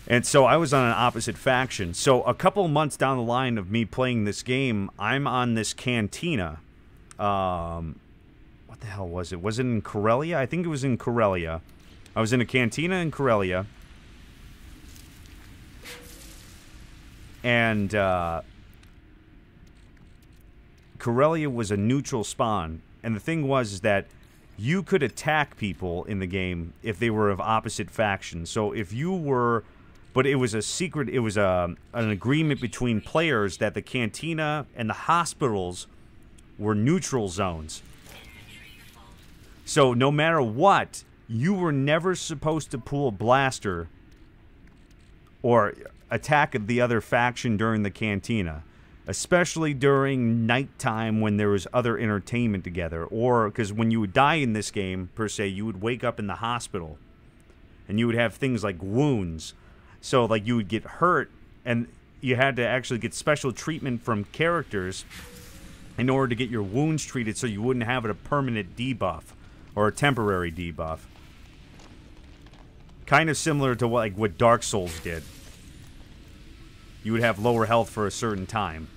And so I was on an opposite faction. So a couple months down the line of me playing this game, I'm on this cantina. What the hell was it? Was it in Corellia? I think it was in Corellia. I was in a cantina in Corellia. And Corellia was a neutral spawn. And the thing was that you could attack people in the game if they were of opposite factions. So if you were... But it was a secret, it was an agreement between players that the cantina and the hospitals were neutral zones. So no matter what, you were never supposed to pull a blaster or attack the other faction during the cantina. Especially during nighttime when there was other entertainment together. Or, because when you would die in this game, per se, you would wake up in the hospital. And you would have things like wounds. So, like, you would get hurt, and you had to actually get special treatment from characters in order to get your wounds treated so you wouldn't have a permanent debuff or a temporary debuff. Kind of similar to what Dark Souls did. You would have lower health for a certain time.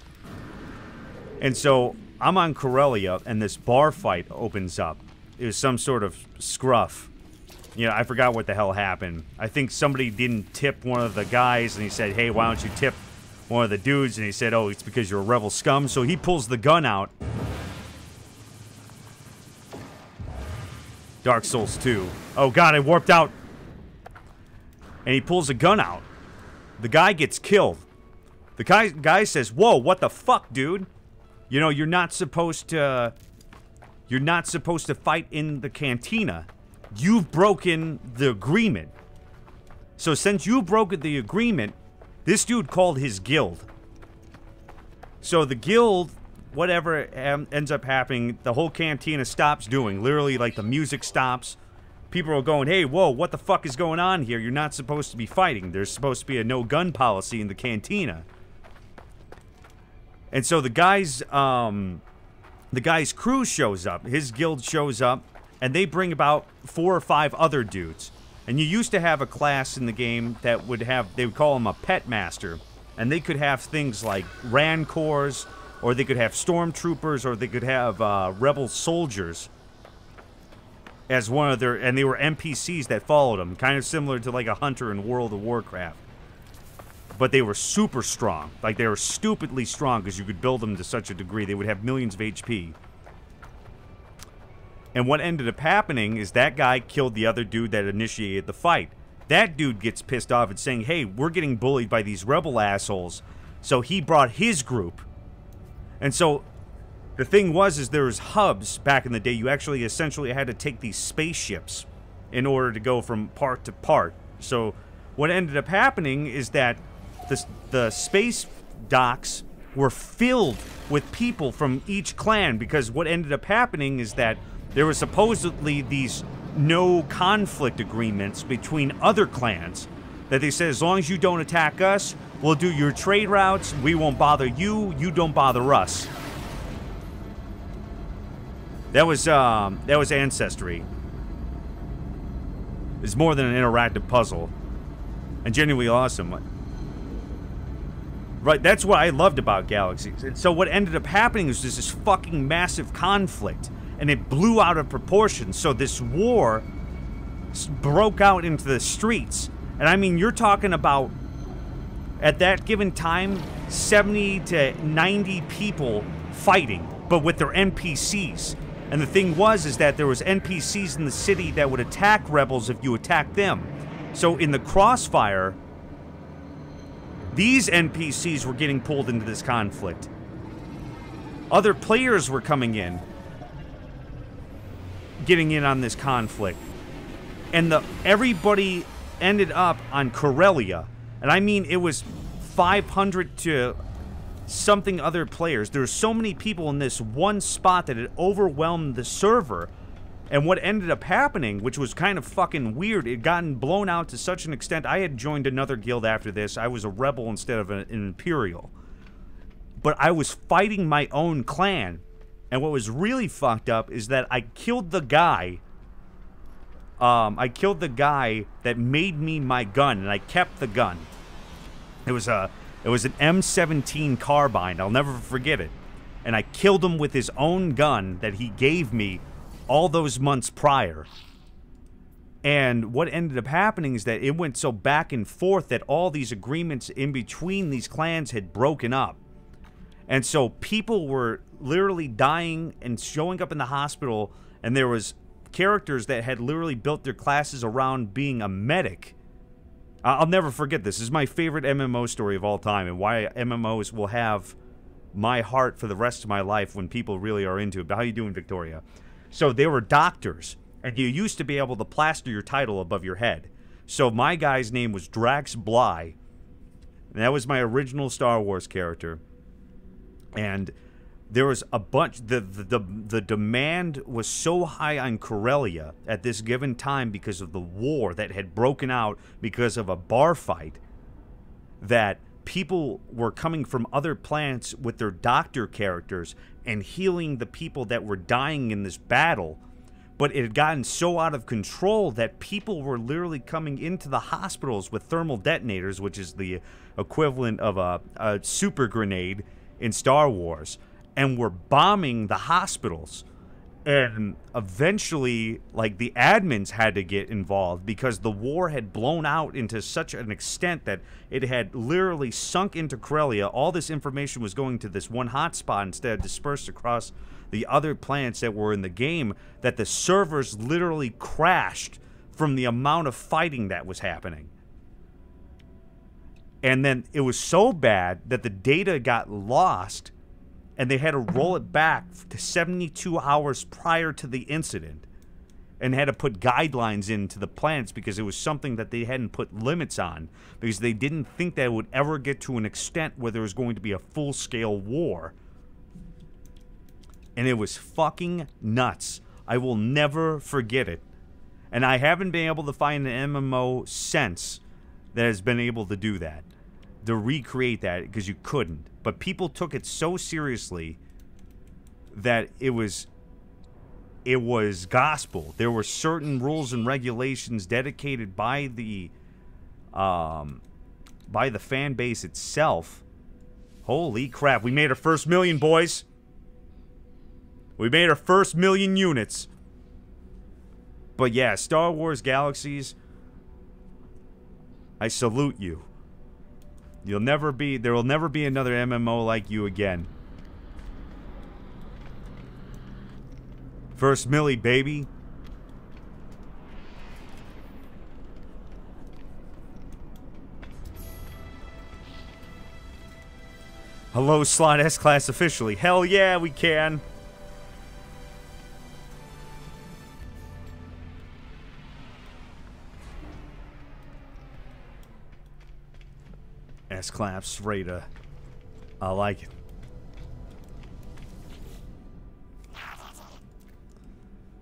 And so, I'm on Corellia, and this bar fight opens up. It was some sort of scruff. You know, I forgot what the hell happened. I think somebody didn't tip one of the guys, and he said, hey, why don't you tip one of the dudes? And he said, oh, it's because you're a rebel scum. So he pulls the gun out. Dark Souls 2. Oh, God, I warped out. And he pulls a gun out. The guy gets killed. The guy says, whoa, what the fuck, dude? You know, you're not supposed to fight in the cantina. You've broken the agreement. So since you've broken the agreement, this dude called his guild. So the guild, whatever ends up happening, the whole cantina stops doing. Literally, like, the music stops. people are going, hey, whoa, what the fuck is going on here? You're not supposed to be fighting. There's supposed to be a no-gun policy in the cantina. And so the guy's crew shows up. His guild shows up, and they bring about 4 or 5 other dudes. And you used to have a class in the game that would have, they would call him a pet master. And they could have things like Rancors, or they could have stormtroopers, or they could have rebel soldiers as one of their, and they were NPCs that followed them, kind of similar to like a hunter in World of Warcraft. But they were super strong. Like, they were stupidly strong because you could build them to such a degree. They would have millions of HP. And what ended up happening is that guy killed the other dude that initiated the fight. That dude gets pissed off and saying, hey, we're getting bullied by these rebel assholes. So he brought his group. And so the thing was, is there was hubs back in the day. You actually essentially had to take these spaceships in order to go from part to part. So what ended up happening is that the space docks were filled with people from each clan, because what ended up happening is that there were supposedly these no conflict agreements between other clans that they said, as long as you don't attack us, we'll do your trade routes, we won't bother you, you don't bother us. That was Ancestry. It's more than an interactive puzzle. And genuinely awesome. Right, that's what I loved about Galaxies. And so what ended up happening was this fucking massive conflict. And it blew out of proportion. So this war broke out into the streets. And I mean, you're talking about, at that given time, 70 to 90 people fighting, but with their NPCs. And the thing was, is that there was NPCs in the city that would attack rebels if you attacked them. So in the crossfire, these NPCs were getting pulled into this conflict. Other players were coming in, getting in on this conflict. And everybody ended up on Corellia. And I mean, it was 500 to something other players. There were so many people in this one spot that it overwhelmed the server. And what ended up happening, which was kind of fucking weird, it had gotten blown out to such an extent. I had joined another guild after this. I was a rebel instead of an Imperial. But I was fighting my own clan. And what was really fucked up is that I killed the guy. I killed the guy that made me my gun, and I kept the gun. It was an M17 carbine. I'll never forget it. And I killed him with his own gun that he gave me all those months prior. And what ended up happening is that it went so back and forth that all these agreements in between these clans had broken up. And so people were literally dying and showing up in the hospital, and there was characters that had literally built their classes around being a medic. I'll never forget this. This is my favorite MMO story of all time, and why MMOs will have my heart for the rest of my life when people really are into it. But how you doing, Victoria? So they were doctors, and you used to be able to plaster your title above your head. So my guy's name was Drax Bly, and that was my original Star Wars character. And there was a bunch, the demand was so high on Corellia at this given time because of the war that had broken out because of a bar fight, that people were coming from other planets with their doctor characters and healing the people that were dying in this battle. But it had gotten so out of control that people were literally coming into the hospitals with thermal detonators, which is the equivalent of a super grenade in Star Wars, and were bombing the hospitals. And eventually, like, the admins had to get involved because the war had blown out into such an extent that it had literally sunk into Corellia. All this information was going to this one hotspot instead of dispersed across the other planets that were in the game, that the servers literally crashed from the amount of fighting that was happening. And then it was so bad that the data got lost, and they had to roll it back to 72 hours prior to the incident, and had to put guidelines into the planets because it was something that they hadn't put limits on, because they didn't think that it would ever get to an extent where there was going to be a full-scale war. And it was fucking nuts. I will never forget it. And I haven't been able to find an MMO since that has been able to do that. To recreate that, because you couldn't. But people took it so seriously that it was gospel. There were certain rules and regulations dedicated by the fan base itself. Holy crap, we made our first million, boys. We made our first 1,000,000 units. But yeah, Star Wars Galaxies, I salute you. There will never be another MMO like you again. First milli, baby. Hello, Slot S-Class officially. Hell yeah, we can. S-Class Raider. I like it.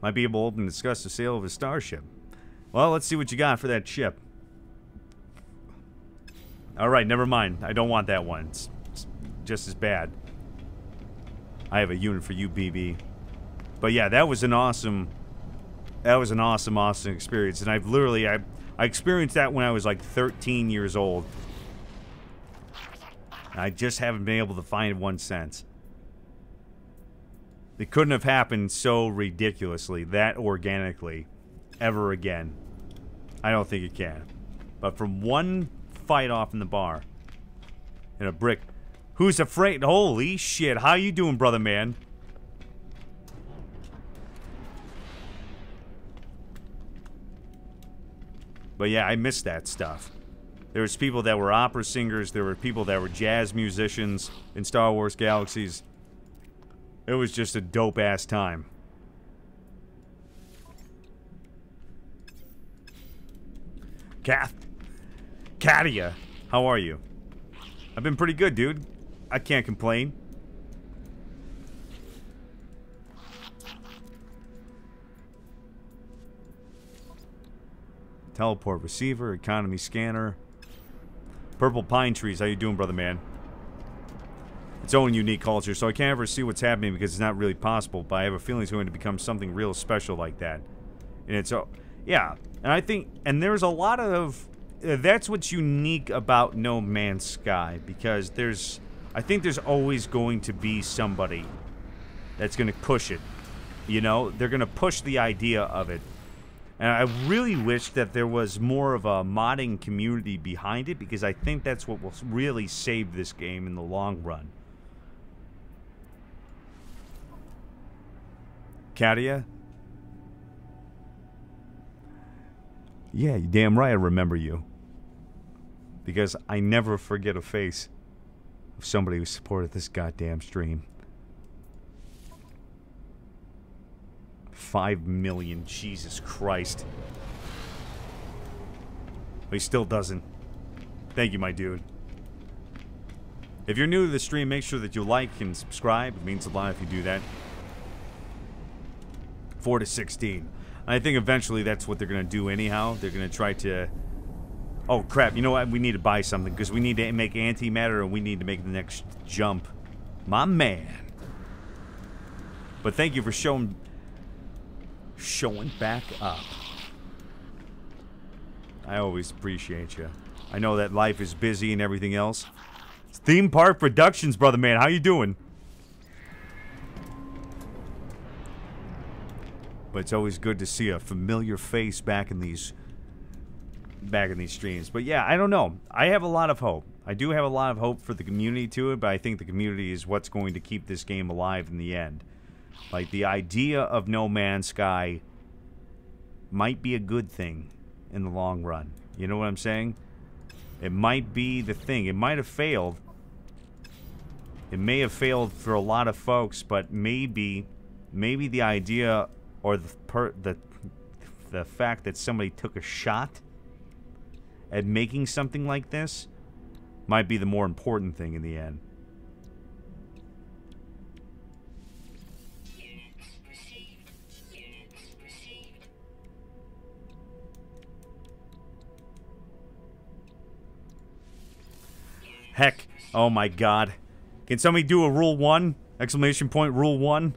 Might be able to open and discuss the sale of a starship. Well, let's see what you got for that ship. Alright, never mind. I don't want that one. It's just as bad. I have a unit for you, BB. But yeah, that was an awesome... awesome experience. And I've literally... I experienced that when I was like 13 years old. I just haven't been able to find one since. It couldn't have happened so ridiculously, that organically, ever again. I don't think it can. But from one fight off in the bar, and a brick, who's afraid? Holy shit! How you doing, brother man? But yeah, I missed that stuff. There was people that were opera singers. There were people that were jazz musicians in Star Wars Galaxies. It was just a dope-ass time. Katia, how are you? I've been pretty good, dude. I can't complain. Teleport receiver, economy scanner. Purple pine trees, how you doing, brother man? Its own unique culture, so I can't ever see what's happening because it's not really possible, but I have a feeling it's going to become something real special like that. And it's, yeah, and I think, and there's a lot of, that's what's unique about No Man's Sky, because I think there's always going to be somebody that's going to push it, you know? They're going to push the idea of it. And I really wish that there was more of a modding community behind it, because I think that's what will really save this game in the long run. Katia? Yeah, you damn right I remember you. Because I never forget a face of somebody who supported this goddamn stream. 5 million, Jesus Christ. But he still doesn't. Thank you, my dude. If you're new to the stream, make sure that you like and subscribe. It means a lot if you do that. 4 to 16. I think eventually that's what they're going to do anyhow. They're going to try to... Oh, crap. You know what? We need to buy something because we need to make antimatter and we need to make the next jump. My man. But thank you for showing back up. I always appreciate you. I know that life is busy and everything else. It's Theme Park Productions, brother man. How you doing? But it's always good to see a familiar face back in these streams. But yeah, I don't know. I have a lot of hope. I do have a lot of hope for the community to it, but I think the community is what's going to keep this game alive in the end. Like, the idea of No Man's Sky might be a good thing in the long run. You know what I'm saying? It might be the thing. It might have failed. It may have failed for a lot of folks, but maybe the idea or the fact that somebody took a shot at making something like this might be the more important thing in the end. Heck. Oh my god. Can somebody do a rule 1? Exclamation point, rule 1?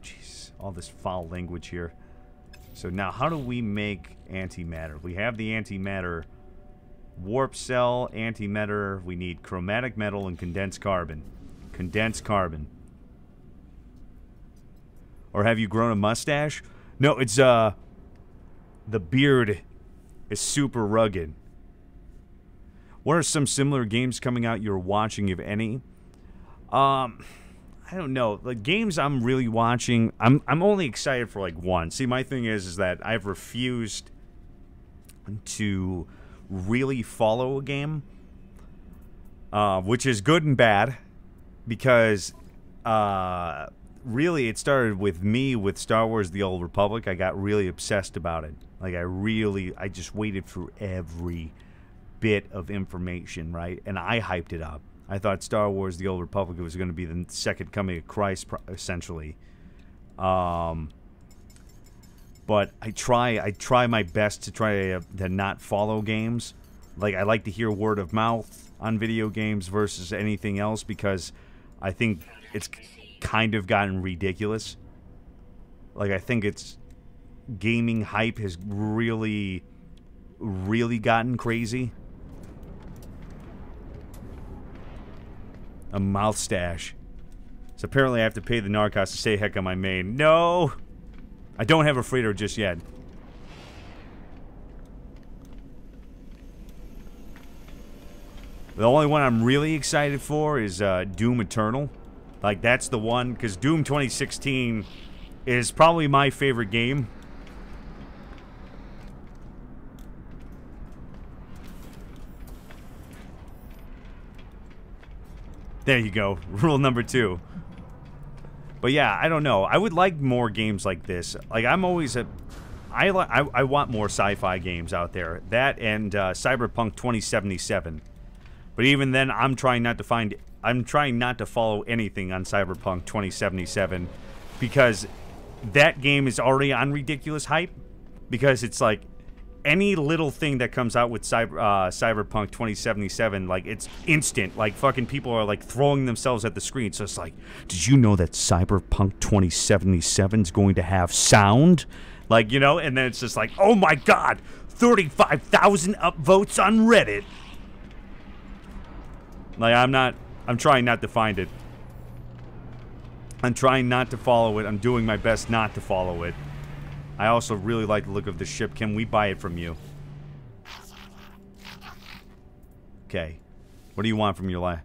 Jeez, all this foul language here. So now, how do we make antimatter? We have the antimatter warp cell, antimatter. We need chromatic metal and condensed carbon. Condensed carbon. Or have you grown a mustache? No, it's, the beard is super rugged. What are some similar games coming out you're watching, if any? I don't know. The games I'm really watching, I'm only excited for, like, one. See, my thing is that I've refused to really follow a game, which is good and bad, because, really, it started with me with Star Wars The Old Republic. I got really obsessed about it. Like, I just waited for every bit of information, right? And I hyped it up. I thought Star Wars The Old Republic was going to be the second coming of Christ, essentially. But I try my best to try to not follow games. Like, I like to hear word of mouth on video games versus anything else, because I think it's kind of gotten ridiculous. Like, I think it's gaming hype has really gotten crazy. A mouth stash. So apparently I have to pay the Narrcost to say heck on my main. No! I don't have a freighter just yet. The only one I'm really excited for is Doom Eternal. Like, that's the one, because Doom 2016 is probably my favorite game. There you go. Rule number 2. But yeah, I don't know. I would like more games like this. Like, I'm always I want more sci-fi games out there. That and Cyberpunk 2077. But even then, I'm trying not to follow anything on Cyberpunk 2077, because that game is already on ridiculous hype. Because it's like, any little thing that comes out with Cyberpunk 2077, like, it's instant. Like, fucking people are, like, throwing themselves at the screen. So it's like, did you know that Cyberpunk 2077 is going to have sound? Like, you know, and then it's just like, oh my god, 35,000 upvotes on Reddit. Like, I'm trying not to find it. I'm trying not to follow it. I'm doing my best not to follow it. I also really like the look of the ship. Can we buy it from you? Okay. What do you want from your life?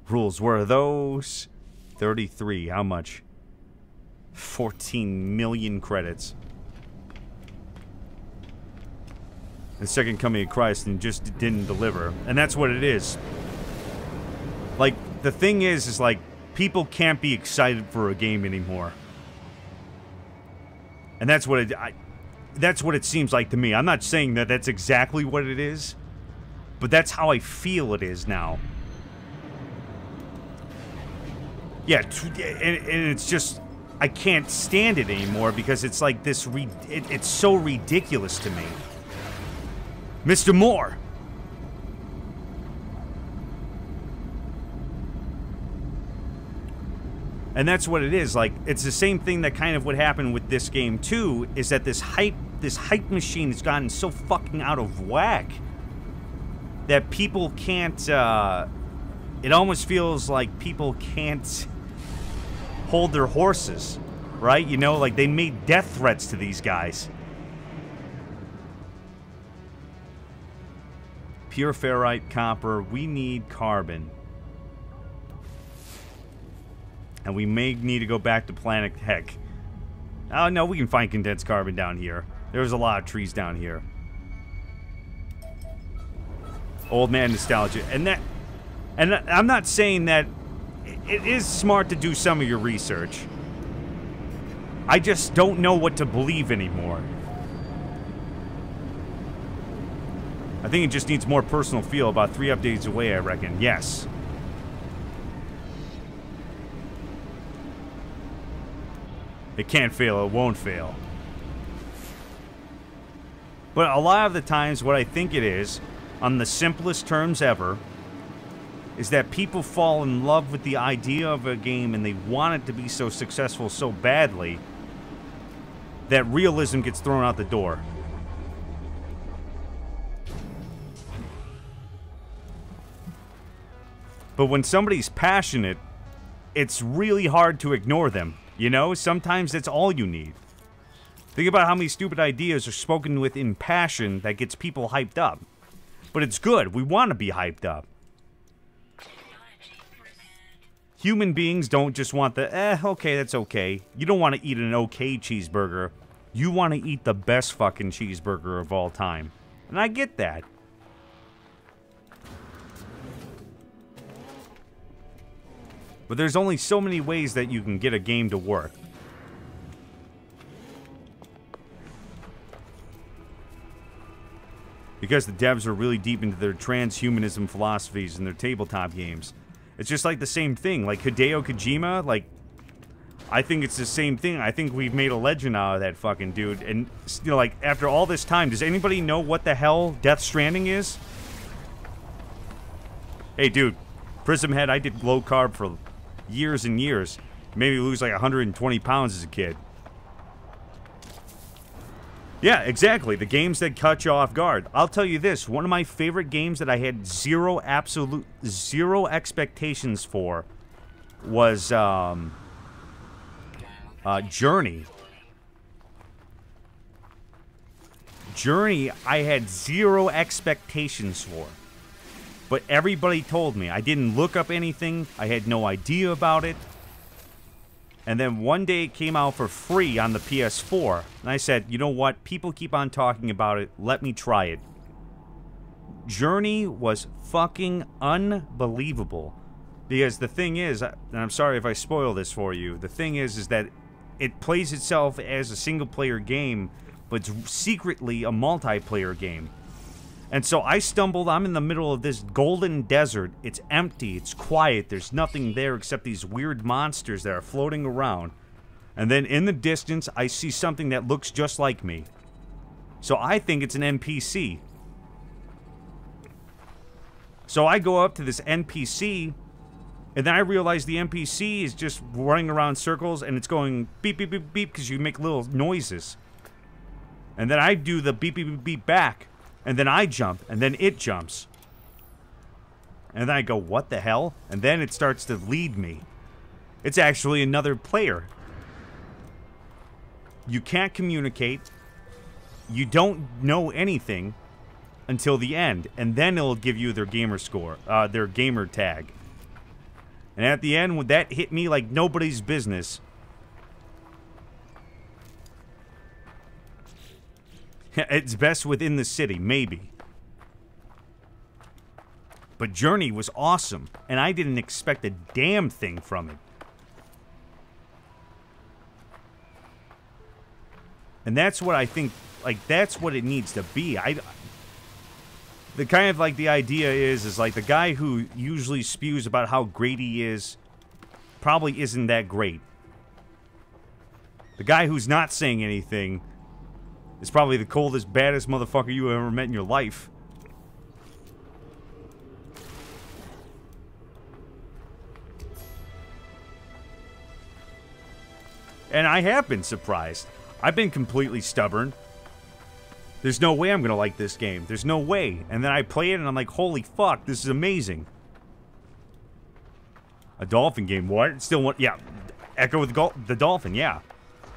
Rules. Where are those? 33. How much? 14 million credits. The second coming of Christ and just didn't deliver. And that's what it is. Like, the thing is like, people can't be excited for a game anymore. And that's what it seems like to me. I'm not saying that that's exactly what it is, but that's how I feel it is now. Yeah, and it's just, I can't stand it anymore, because it's like this, it's so ridiculous to me. Mr. Moore! And that's what it is. Like, it's the same thing that kind of would happen with this game too, is that this hype machine has gotten so fucking out of whack that people can't, it almost feels like people can't hold their horses, right? You know, like, they made death threats to these guys. Pure ferrite, copper, we need carbon. And we may need to go back to planet Heck. Oh, no, we can find condensed carbon down here. There's a lot of trees down here. Old man nostalgia. And I'm not saying that it is smart to do some of your research. I just don't know what to believe anymore. I think it just needs more personal feel. About 3 updates away, I reckon. Yes. It can't fail, it won't fail. But a lot of the times, what I think it is, on the simplest terms ever, is that people fall in love with the idea of a game and they want it to be so successful so badly that realism gets thrown out the door. But when somebody's passionate, it's really hard to ignore them. You know, sometimes that's all you need. Think about how many stupid ideas are spoken with in passion that gets people hyped up. But it's good. We want to be hyped up. Human beings don't just want the, okay, that's okay. You don't want to eat an okay cheeseburger. You want to eat the best fucking cheeseburger of all time. And I get that. But there's only so many ways that you can get a game to work. Because the devs are really deep into their transhumanism philosophies and their tabletop games. It's just like the same thing. Like Hideo Kojima, like, I think it's the same thing. I think we've made a legend out of that fucking dude. And, you know, like, after all this time, does anybody know what the hell Death Stranding is? Hey, dude, Prism Head, I did low carb for years and years. Maybe lose like 120 pounds as a kid. Yeah, exactly. The games that cut you off guard. I'll tell you this. One of my favorite games that I had absolute zero expectations for was Journey. Journey, I had zero expectations for. But everybody told me. I didn't look up anything. I had no idea about it. And then one day it came out for free on the PS4. And I said, you know what? People keep on talking about it. Let me try it. Journey was fucking unbelievable. Because the thing is, and I'm sorry if I spoil this for you, the thing is that it plays itself as a single-player game, but it's secretly a multiplayer game. And so I stumbled, I'm in the middle of this golden desert. It's empty, it's quiet, there's nothing there except these weird monsters that are floating around. And then in the distance, I see something that looks just like me. So I think it's an NPC. So I go up to this NPC, and then I realize the NPC is just running around circles, and it's going beep, beep, beep, beep, because you make little noises. And then I do the beep, beep, beep, beep back. And then I jump, and then it jumps. And then I go, what the hell? And then it starts to lead me. It's actually another player. You can't communicate. You don't know anything until the end. And then it'll give you their gamer score, their gamer tag. And at the end, when that hit me like nobody's business. It's best within the city, maybe. But Journey was awesome, and I didn't expect a damn thing from it. And that's what I think, like, that's what it needs to be. The kind of, like, the idea is like, the guy who usually spews about how great he is probably isn't that great. The guy who's not saying anything is probably the coldest, baddest motherfucker you ever met in your life. And I have been surprised. I've been completely stubborn. There's no way I'm gonna like this game. There's no way. And then I play it and I'm like, holy fuck, this is amazing. A dolphin game, what? Still one, yeah. Echo the Dolphin, yeah.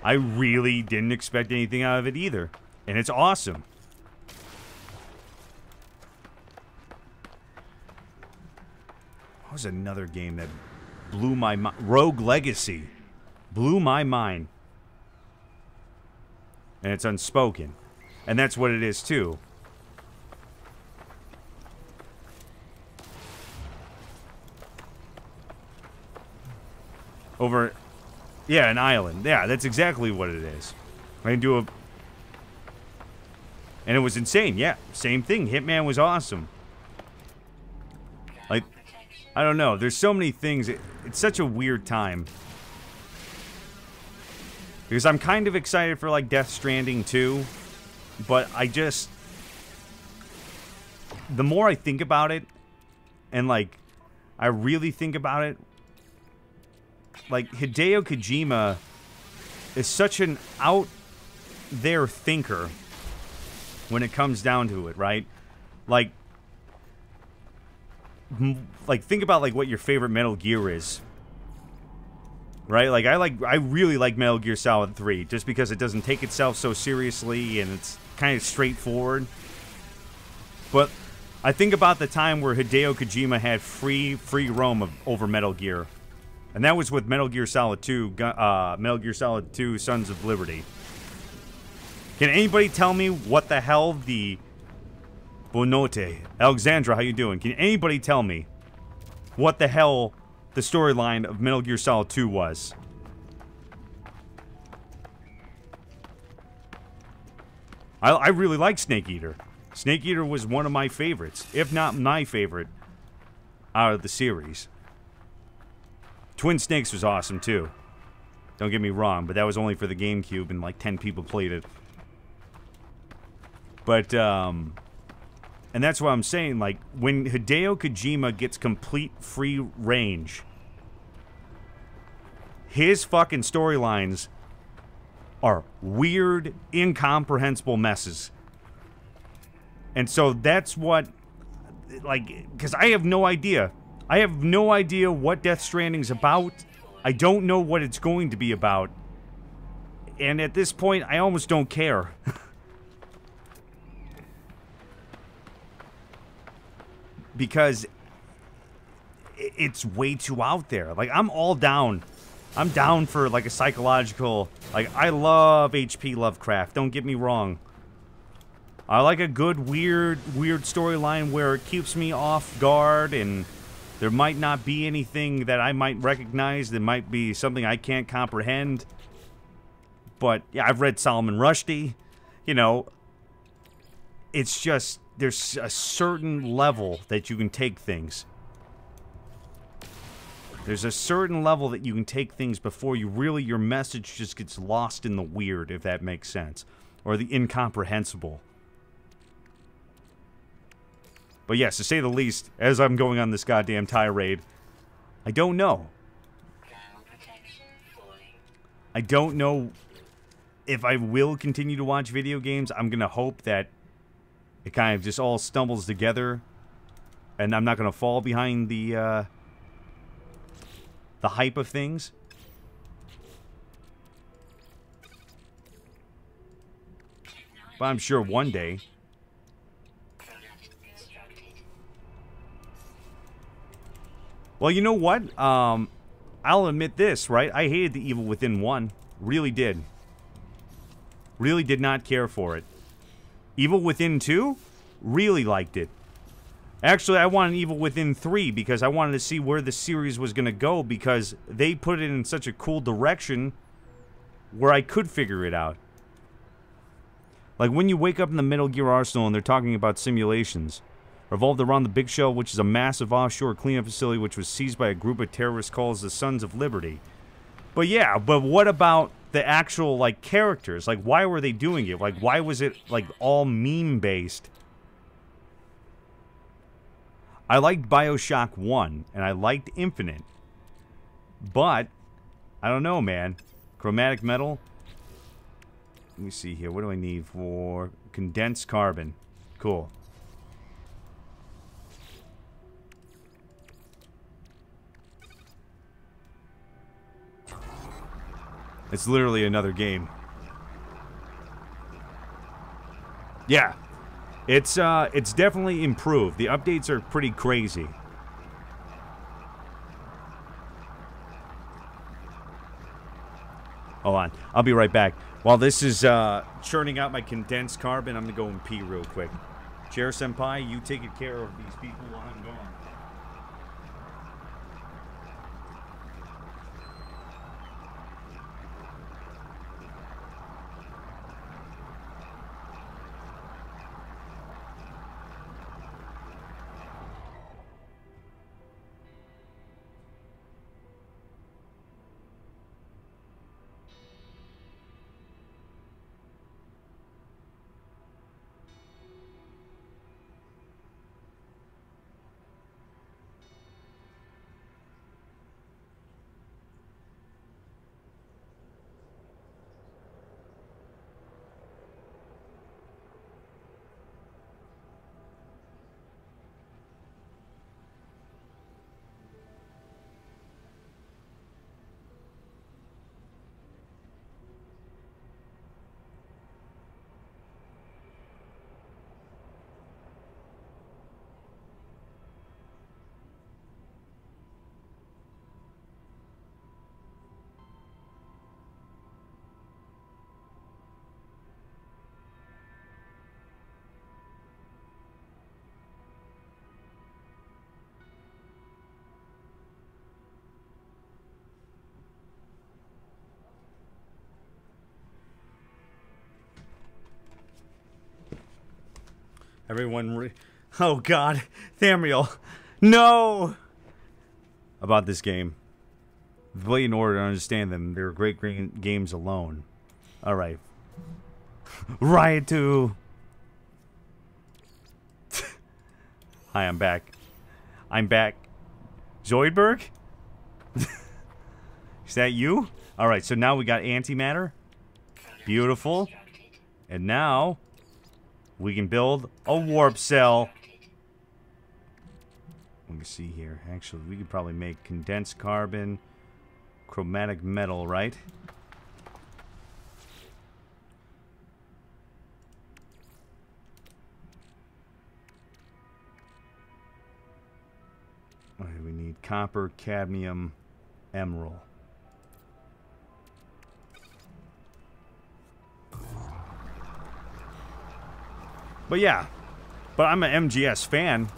I really didn't expect anything out of it either. And it's awesome. What was another game that blew my mind? Rogue Legacy. Blew my mind. And it's unspoken. And that's what it is too. Over... Yeah, an island. Yeah, that's exactly what it is. I can do a... And it was insane, yeah. Same thing. Hitman was awesome. Like, I don't know. There's so many things. It's such a weird time. Because I'm kind of excited for, like, Death Stranding 2. But I just... The more I think about it, and, like, I really think about it, like, Hideo Kojima is such an out-there thinker when it comes down to it, right? Like, think about, like, what your favorite Metal Gear is. Right? Like, I really like Metal Gear Solid 3, just because it doesn't take itself so seriously, and it's kind of straightforward. But I think about the time where Hideo Kojima had free roam over Metal Gear. And that was with Metal Gear Solid 2, Metal Gear Solid 2, Sons of Liberty. Can anybody tell me what the hell the... Bonote. Alexandra, how you doing? Can anybody tell me what the hell the storyline of Metal Gear Solid 2 was? I really like Snake Eater. Snake Eater was one of my favorites, if not my favorite, out of the series. Twin Snakes was awesome, too. Don't get me wrong, but that was only for the GameCube, and like 10 people played it. But, and that's what I'm saying, like, when Hideo Kojima gets complete free range, his fucking storylines are weird, incomprehensible messes. And so that's what, like, because I have no idea. I have no idea what Death Stranding's about. I don't know what it's going to be about. And at this point, I almost don't care. Because it's way too out there. Like, I'm all down. I'm down for, like, a psychological... Like, I love H.P. Lovecraft. Don't get me wrong. I like a good, weird storyline where it keeps me off guard and there might not be anything that I might recognize. There might be something I can't comprehend. But, yeah, I've read Solomon Rushdie. You know, it's just... There's a certain level that you can take things. There's a certain level that you can take things before you really, your message just gets lost in the weird, if that makes sense. Or the incomprehensible. But yes, to say the least, as I'm going on this goddamn tirade, I don't know. I don't know if I will continue to watch video games. I'm gonna hope that it kind of just all stumbles together, and I'm not going to fall behind the hype of things. But I'm sure one day. Well, you know what? I'll admit this, right? I hated the Evil Within 1. Really did. Really did not care for it. Evil Within 2? Really liked it. Actually, I wanted Evil Within 3 because I wanted to see where the series was going to go because they put it in such a cool direction where I could figure it out. Like when you wake up in the Metal Gear Arsenal and they're talking about simulations. Revolved around the Big Shell, which is a massive offshore cleanup facility which was seized by a group of terrorists called the Sons of Liberty. But yeah, but what about the actual, like, characters? Like, why were they doing it? Like, why was it, like, all meme-based? I liked Bioshock 1, and I liked Infinite. But, I don't know, man. Chromatic metal? Let me see here. What do I need for condensed carbon? Cool. It's literally another game. Yeah. It's definitely improved. The updates are pretty crazy. Hold on. I'll be right back. While this is churning out my condensed carbon, I'm going to go and pee real quick. Chair Senpai, you taking care of these people while I'm gone. Everyone oh god. Thamiel. No! About this game. Play in order to understand them. They're great games alone. Alright. Riot 2! Hi, I'm back. I'm back. Zoidberg? Is that you? Alright, so now we got antimatter. Beautiful. And now we can build a warp cell. Let me see here. Actually, we could probably make condensed carbon, chromatic metal, right? Okay, we need copper, cadmium, emerald. But yeah, but I'm an MGS fan.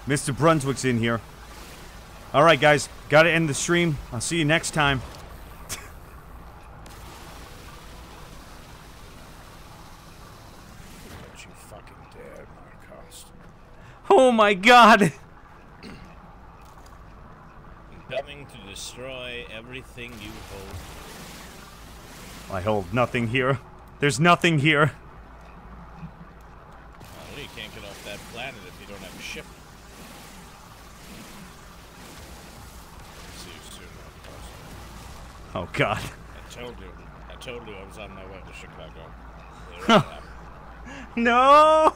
Mr. Brunswick's in here. Alright guys, gotta end the stream. I'll see you next time. Don't you fucking dare, Narrcost. Oh my god! I'm coming to destroy everything you hold. I hold nothing here. There's nothing here. Well, you can't get off that planet if you don't have a ship. See you soon, Narrcost. Oh god. I told you I was on my way to Chicago. There I am. No!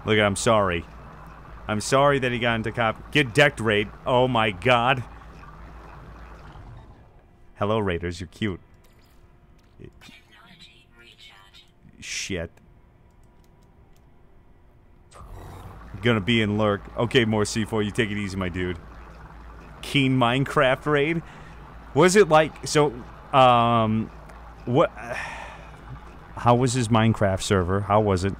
Look, I'm sorry. I'm sorry that he got into Get decked, Raid. Oh my god. Hello, Raiders. You're cute. Shit. Gonna be in lurk. Okay, more C4. You take it easy, my dude. Keen Minecraft raid. Was it like so? What? How was his Minecraft server? How was it?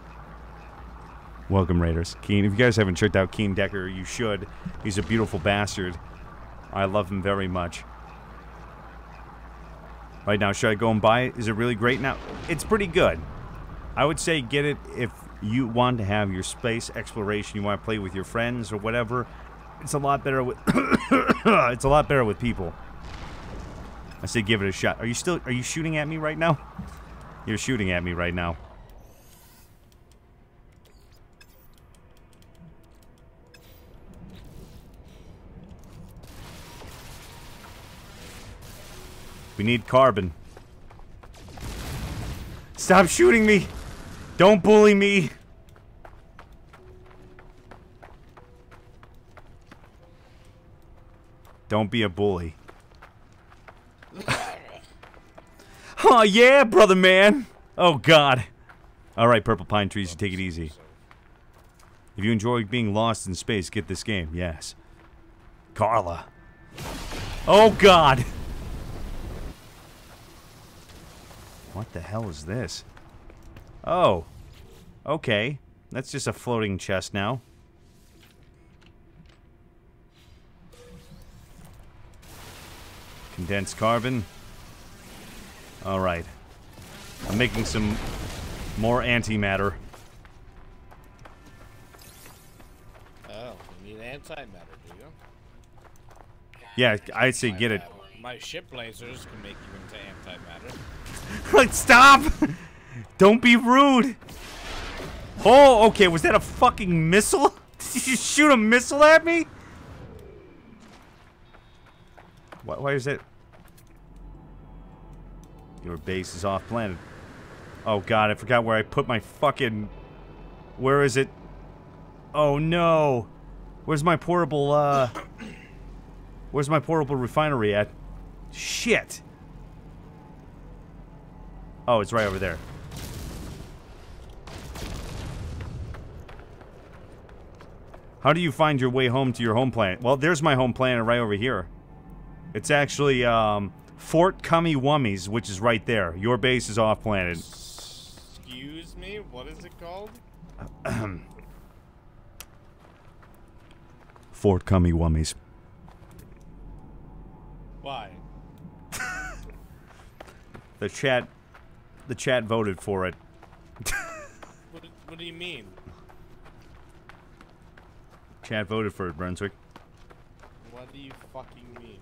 Welcome, Raiders. Keen. If you guys haven't checked out Keen Decker, you should. He's a beautiful bastard. I love him very much. Right now, should I go and buy it? Is it really great now? It's pretty good. I would say get it if you want to have your space exploration, you want to play with your friends or whatever. It's a lot better with it's a lot better with people. I say give it a shot. Are you shooting at me right now? You're shooting at me right now. We need carbon. Stop shooting me! Don't bully me! Don't be a bully. Oh yeah, brother man! Oh god. Alright, Purple Pine Trees, you take it easy. If you enjoy being lost in space, get this game, yes. Carla. Oh god! What the hell is this? Oh. Okay. That's just a floating chest now. Condensed carbon. Alright. I'm making some more antimatter. Oh, you need antimatter, do you? Yeah, I'd say get it. My ship lasers can make you into antimatter. Stop! Don't be rude! Oh, okay, was that a fucking missile? Did you shoot a missile at me? Why is that? Your base is off planet. Oh god, I forgot where I put my fucking... Where is it? Oh no! Where's my portable, Where's my portable refinery at? Shit! Oh, it's right over there. How do you find your way home to your home planet? Well, there's my home planet right over here. It's actually, Fort Cummy Wummies, which is right there. Your base is off planet. Excuse me? What is it called? Fort Cummy Wummies. Why? The chat The chat voted for it. What do you mean? Chat voted for it, Brunswick. What do you fucking mean?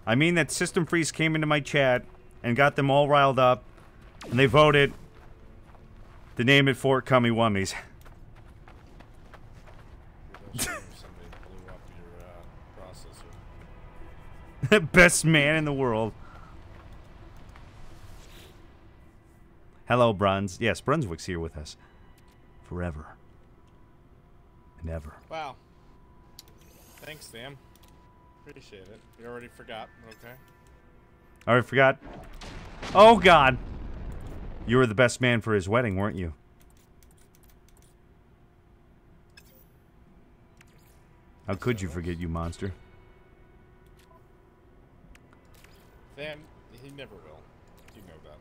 I mean that System Freeze came into my chat and got them all riled up, and they voted to name it Fort Cummy Wummies. Somebody blew up your processor. Best man in the world. Hello, Bruns. Yes, Brunswick's here with us. Forever. And ever. Wow. Thanks, Sam. Appreciate it. You already forgot. Okay. Already forgot? Oh, God. You were the best man for his wedding, weren't you? How could you forget, you monster? Sam, he never will. You know that.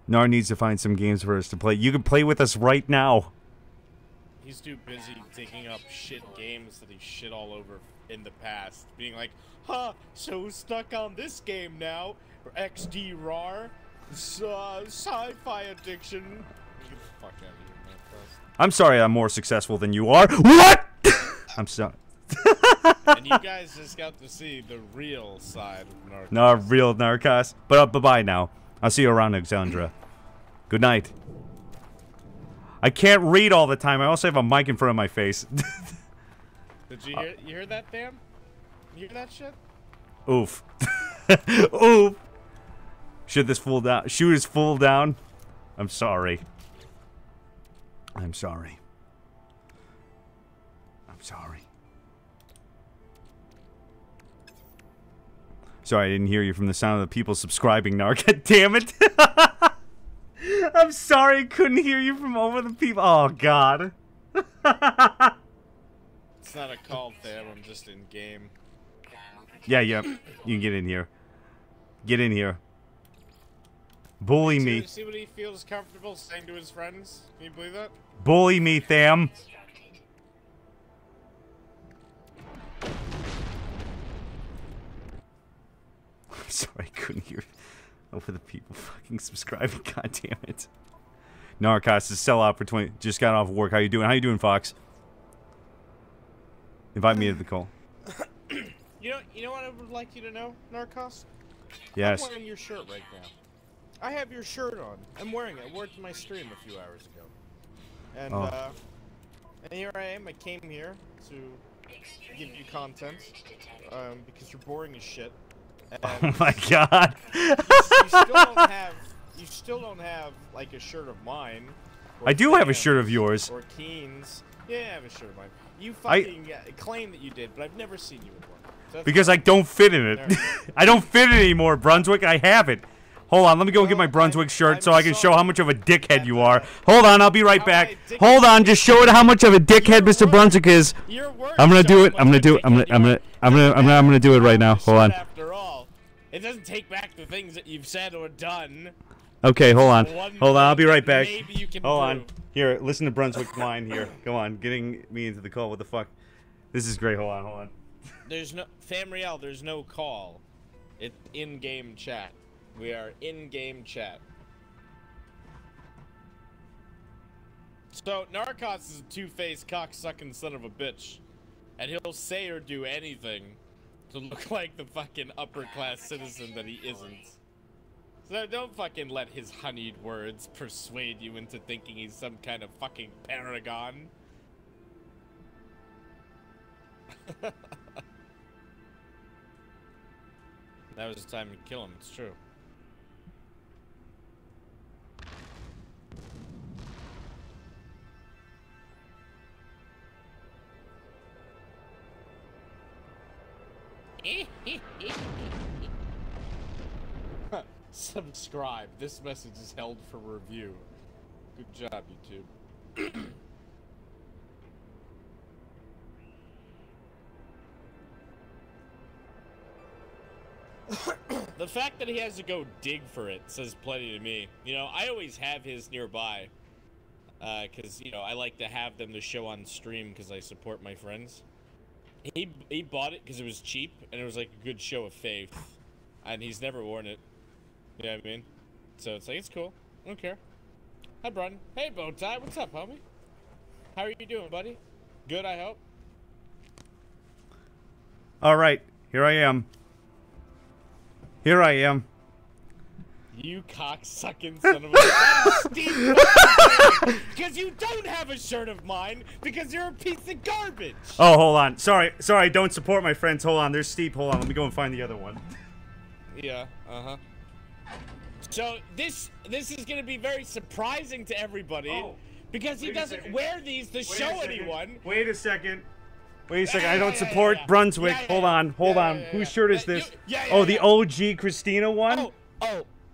Nar needs to find some games for us to play. You can play with us right now. He's too busy digging up shit games that he shit all over in the past. Being like, huh, so stuck on this game now. XD RAR. Sci-fi addiction. Get the fuck out of here, man. I'm sorry I'm more successful than you are. What? I'm sorry. And you guys just got to see the real side of Narrcost. No, real Narrcost. But bye-bye now. I'll see you around, Alexandra. Good night. I can't read all the time. I also have a mic in front of my face. Did you hear that, Sam? You hear that shit? Oof. Oof. Should this fool down? Shoot his fool down? I'm sorry. I'm sorry. I'm sorry. Sorry, I didn't hear you from the sound of the people subscribing, Narc. Damn it. I'm sorry I couldn't hear you from over the people. Oh, God. It's not a call, Sam. I'm just in game. Yeah. You can get in here. Get in here. Bully me. See what he feels comfortable saying to his friends? Can you believe that? Bully me, Tham. I'm sorry, I couldn't hear over the people fucking subscribing. God damn it. Narrcost is sellout for 20. Just got off work. How you doing? How you doing, Fox? Invite me to the call. You know what I would like you to know, Narrcost? Yes. I'm wearing your shirt right now. I have your shirt on. I'm wearing it. I wore it to my stream a few hours ago. And, and here I am. I came here to give you content, because you're boring as shit. And Oh my God. you still don't have like a shirt of mine. I do have a shirt of yours. Or Keen's. Yeah, I have a shirt of mine. You fucking claim that you did, but I've never seen you with one. So because I don't fit in it. I don't fit it anymore, Brunswick. I have it. Hold on, let me go get my Brunswick shirt so I can show how much of a dickhead you are. Hold on, I'll be right back. Hold on, just show it how much of a dickhead Mr. Brunswick is. I'm gonna do it. I'm gonna do it. I'm gonna do it right now. Hold on. After all, it doesn't take back the things that you've said or done. Okay, hold on. Hold on, I'll be right back. Maybe you can Hold on. prove. Here, listen to Brunswick whine here. Go on, getting me into the call. What the fuck? This is great. Hold on, hold on. There's no Famriel. There's no call. It's in-game chat. We are in-game chat. So Narrcost is a two-faced cocksucking son of a bitch, and he'll say or do anything to look like the fucking upper-class citizen that he isn't. So don't fucking let his honeyed words persuade you into thinking he's some kind of fucking paragon. That was the time to kill him, it's true. Subscribe. This message is held for review. Good job, YouTube. The fact that he has to go dig for it says plenty to me. You know, I always have his nearby. Because, you know, I like to have them to show on stream because I support my friends. He bought it because it was cheap and it was like a good show of faith. and he's never worn it. You know what I mean? So it's like, it's cool. I don't care. Hi, Bron. Hey, Bowtie. What's up, homie? How are you doing, buddy? Good, I hope. All right, here I am. Here I am. You cocksucking son of a Steve, because you don't have a shirt of mine because you're a piece of garbage. Oh, hold on. Sorry, I don't support my friends. Hold on, there's Steve. Hold on, let me go and find the other one. Yeah, So this is gonna be very surprising to everybody because he doesn't wear these to show anyone. Wait a second. I don't support Brunswick. Hold on. Whose shirt is this? Oh, the OG Christina one?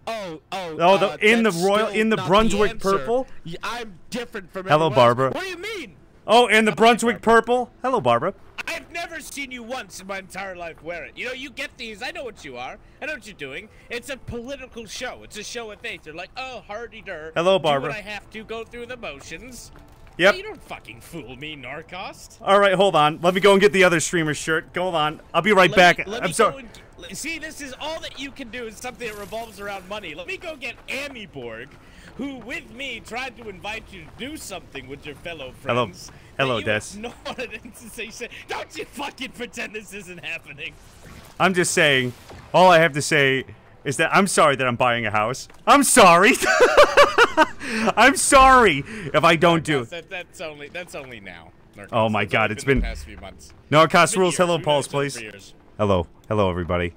In the Brunswick purple? I'm different from Hello, everyone Barbara. else. What do you mean? Oh, in the Brunswick purple? Hello, Barbara. I've never seen you once in my entire life wear it. You know, you get these. I know what you are. I know what you're doing. It's a political show. It's a show of faith. They're like, oh, hardy-dur. Hello, Barbara. Do what I have to, go through the motions. Yep. Hey, you don't fucking fool me, Narrcost. All right, hold on. Let me go and get the other streamer's shirt. Hold on. I'll be right back. I'm sorry. See, this is all that you can do is something that revolves around money. Let me go get Borg, who with me tried to invite you to do something with your fellow friends. Hello, Des. Don't you fucking pretend this isn't happening. I'm just saying, all I have to say is that I'm sorry that I'm buying a house. I'm sorry. I'm sorry if I don't do it. That's only now. Narrcost. Oh my God, it's been the past few months. Narrcost rules. Hello, We've Paul's been place. for years. Hello, everybody.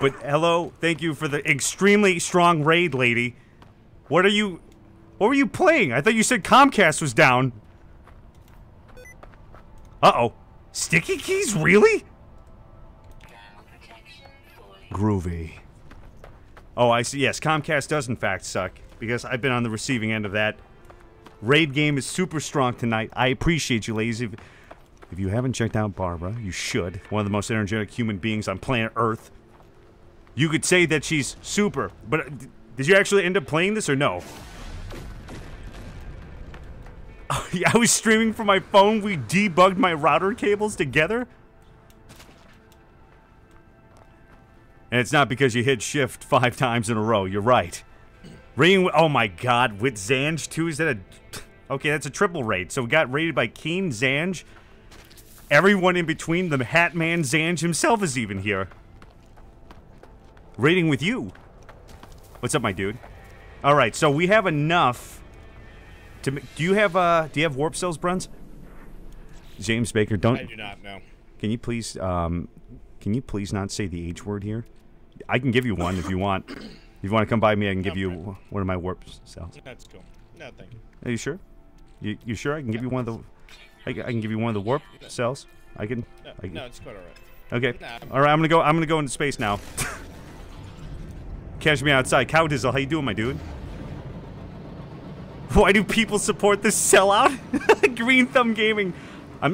But hello, thank you for the extremely strong raid, lady. What were you playing? I thought you said Comcast was down. Uh-oh. Sticky keys? Really? Groovy. Oh, I see. Yes, Comcast does in fact suck, because I've been on the receiving end of that. Raid game is super strong tonight. I appreciate you, ladies. If you haven't checked out Barbara, you should. One of the most energetic human beings on planet Earth. You could say that she's super, but did you actually end up playing this or no? I was streaming from my phone. We debugged my router cables together. And it's not because you hit shift 5 times in a row. You're right. Rating, oh my God, with Zanj too? Is that a... Okay, that's a triple raid. So we got raided by Keen, Zanj. Everyone in between. The Hat Man Zanj himself is even here. Raiding with you. What's up, my dude? All right, so we have enough to... Do you have warp cells, Bruns? James Baker, don't... I do not know. Can you please not say the H word here? I can give you one if you want. If you want to come by me, I can give you one of my warp cells. That's cool. No, thank you. Are you sure? You sure? I can give you one of the... I can give you one of the warp cells. I can... No, it's quite alright. Okay. Alright, I'm gonna go into space now. Catch me outside. Cow Dizzle, how you doing, my dude? Why do people support this sellout? Green Thumb Gaming. I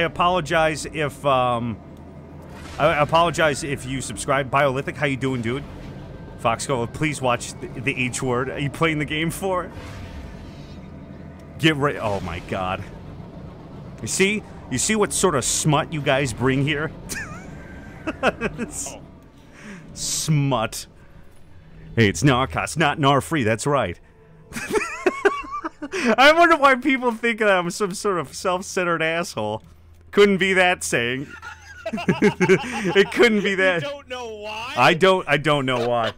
apologize if, I apologize if you subscribe. Biolithic, how you doing, dude? Foxcroll, please watch the H word. Are you playing the game for it? Get ready. Oh my God. You see what sort of smut you guys bring here? Smut. Hey, it's Narrcost, not Narfree, that's right. I wonder why people think that I'm some sort of self-centered asshole. Couldn't be that saying. It couldn't be that. You don't know why? I don't know why.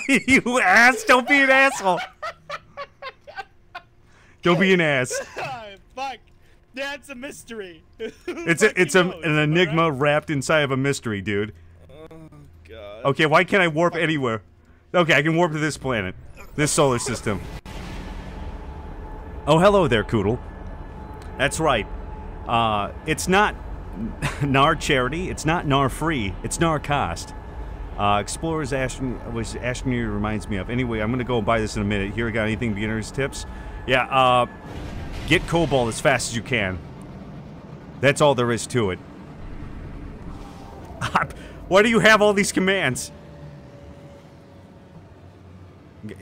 You ass, don't be an asshole. Don't be an ass. Fuck. That's a mystery. It's an enigma wrapped inside of a mystery, dude. Oh, God. Okay, why can't I warp anywhere? Okay, I can warp to this planet. This solar system. Oh, hello there, Koodle. That's right. It's not Nar Charity, it's not Nar Free, it's Narrcost. Explorers asking you reminds me of. Anyway, I'm gonna go and buy this in a minute. Here, got anything beginner's tips? Yeah, get Cobalt as fast as you can. That's all there is to it. Why do you have all these commands?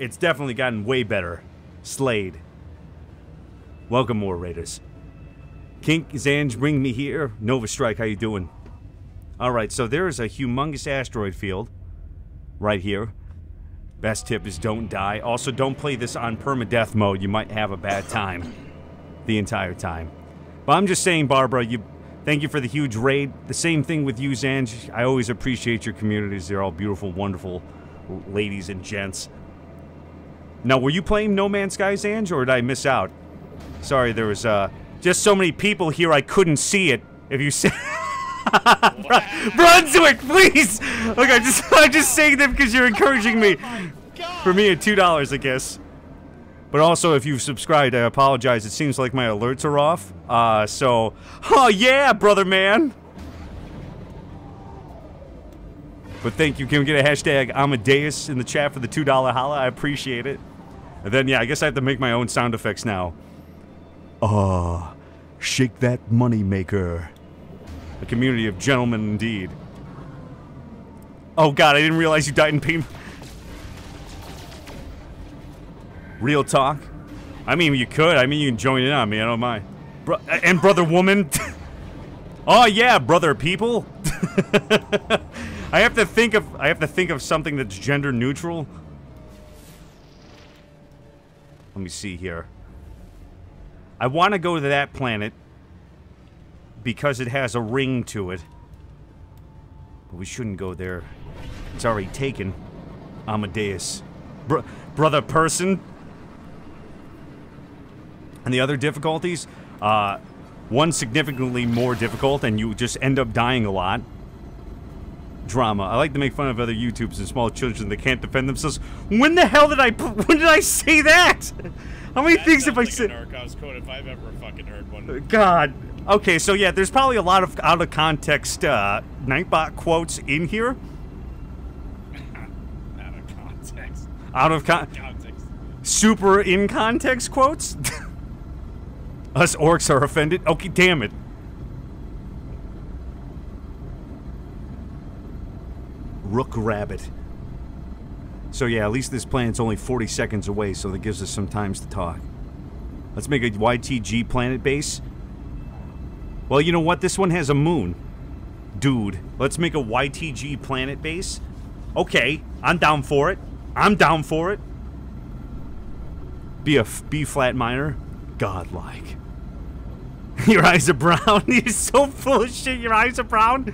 It's definitely gotten way better. Slade. Welcome, more Raiders. Kink, Zanj, bring me here. Nova Strike, how you doing? Alright, so there's a humongous asteroid field. Right here. Best tip is don't die. Also, don't play this on permadeath mode. You might have a bad time. The entire time. But I'm just saying, Barbara, thank you for the huge raid. The same thing with you, Zanj. I always appreciate your communities. They're all beautiful, wonderful ladies and gents. Now, were you playing No Man's Sky, Zanj, or did I miss out? Sorry, there was just so many people here I couldn't see it. If you say... Brunswick, please! Look, I'm just saying that because you're encouraging me. For me, at $2, I guess. But also, if you've subscribed, I apologize. It seems like my alerts are off. So... Oh, yeah, brother man! But thank you. Can we get a hashtag Amadeus in the chat for the $2 holla? I appreciate it. And then, yeah, I guess I have to make my own sound effects now. Shake that money maker. A community of gentlemen indeed. Oh god, I didn't realize you died in pain. Real talk? I mean, you could. I mean, you can join in on me. I don't mind. And brother woman. Oh yeah, brother people. I have to think of something that's gender neutral. Let me see here. I want to go to that planet because it has a ring to it. But we shouldn't go there. It's already taken. Amadeus. Brother person. And the other difficulties? One significantly more difficult and you just end up dying a lot. Drama. I like to make fun of other YouTubers and small children that can't defend themselves. When the hell did I say that? How many things have I said? Narrcost quote if I've ever fucking heard one. God. Okay, so yeah, there's probably a lot of out of context Nightbot quotes in here. Out of context. Out of context. Super in context quotes. Us orcs are offended. Okay, damn it. Rook rabbit. So yeah, at least this planet's only 40 seconds away, so that gives us some time to talk. Let's make a YTG planet base. Well, you know what? This one has a moon. Dude, let's make a YTG planet base. Okay, I'm down for it. I'm down for it. Be a B-flat minor. Godlike. Your eyes are brown. You're so full of shit. Your eyes are brown.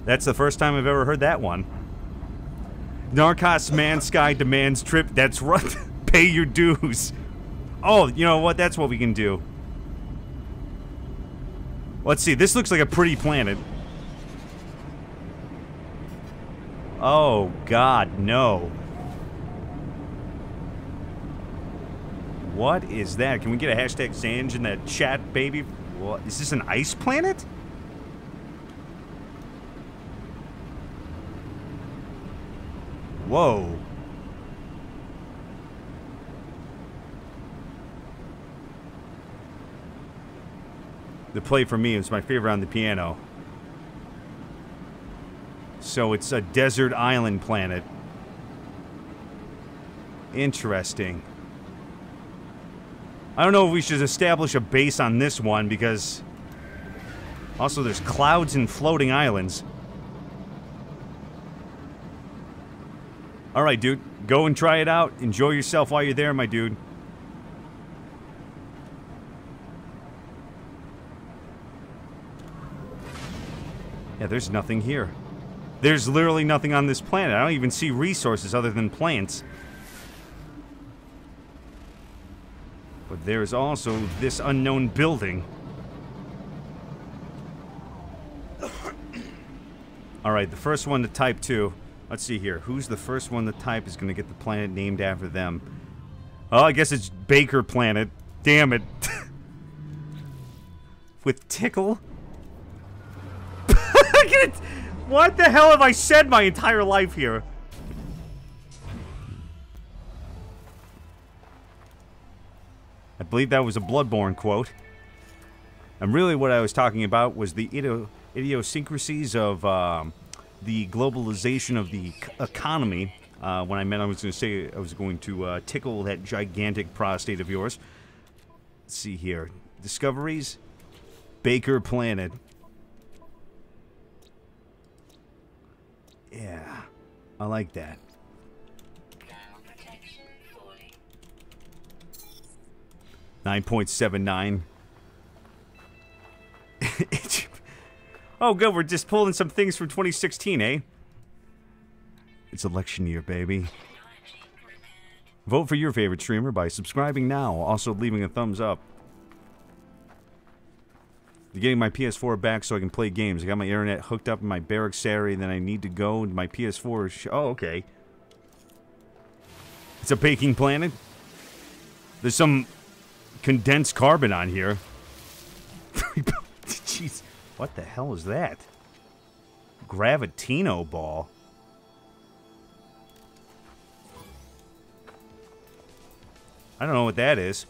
That's the first time I've ever heard that one. Narrcost Man Sky demands trip. That's right. Pay your dues. Oh, you know what? That's what we can do. Let's see. This looks like a pretty planet. Oh, God, no. What is that? Can we get a hashtag Zanj in that chat, baby? What? Is this an ice planet? Whoa. The play for me is my favorite on the piano. So it's a desert island planet. Interesting. I don't know if we should establish a base on this one because also there's clouds and floating islands. Alright, dude. Go and try it out. Enjoy yourself while you're there, my dude. Yeah, there's nothing here. There's literally nothing on this planet. I don't even see resources other than plants. But there's also this unknown building. Alright, the first one to type 2. Let's see here. Who's the first one to type is going to get the planet named after them? Oh, I guess it's Baker Planet. Damn it. With Tickle? What the hell have I said my entire life here? I believe that was a Bloodborne quote. And really what I was talking about was the idiosyncrasies of the globalization of the economy. When I meant I was going to say I was going to tickle that gigantic prostate of yours. Let's see here. Discoveries. Baker Planet. Yeah, I like that. 9.79. Oh, good. We're just pulling some things from 2016, eh? It's election year, baby. Vote for your favorite streamer by subscribing now. Also, leaving a thumbs up. I'm getting my PS4 back so I can play games. I got my internet hooked up in my barracks Saturday, then I need to go to my PS4. Oh, okay. It's a baking planet. There's some condensed carbon on here. Jeez, what the hell is that? Gravitino ball. I don't know what that is.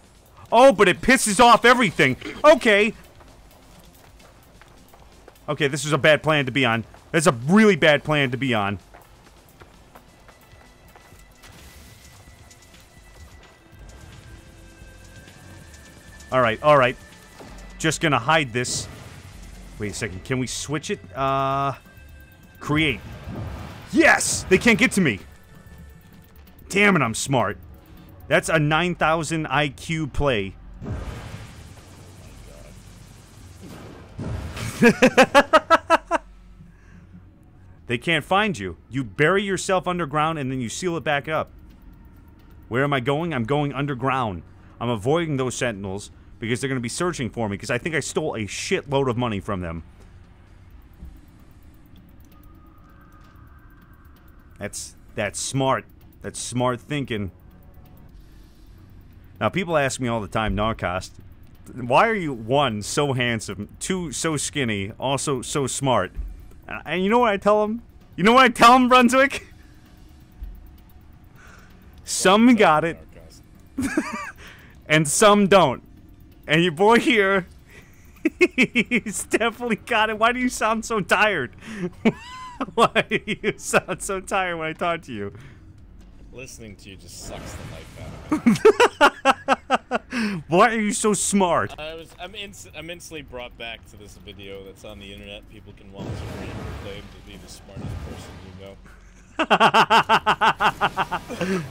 Oh, but it pisses off everything. Okay. Okay, this is a bad plan to be on. That's a really bad plan to be on. Alright, alright. Just gonna hide this. Wait a second, can we switch it? Create. Yes! They can't get to me! Damn it, I'm smart. That's a 9,000 IQ play. They can't find you. You bury yourself underground and then you seal it back up. Where am I going? I'm going underground. I'm avoiding those sentinels because they're going to be searching for me because I think I stole a shitload of money from them. That's smart. That's smart thinking. Now, people ask me all the time, Narrcost, why are you, one, so handsome, two, so skinny, also so smart? And you know what I tell them? You know what I tell them, Brunswick? Some got it, and some don't. And your boy here, he's definitely got it. Why do you sound so tired? Why do you sound so tired when I talk to you? Listening to you just sucks the life out of me. Why are you so smart? I'm instantly brought back to this video that's on the internet. People can watch it and claim to be the smartest person you know.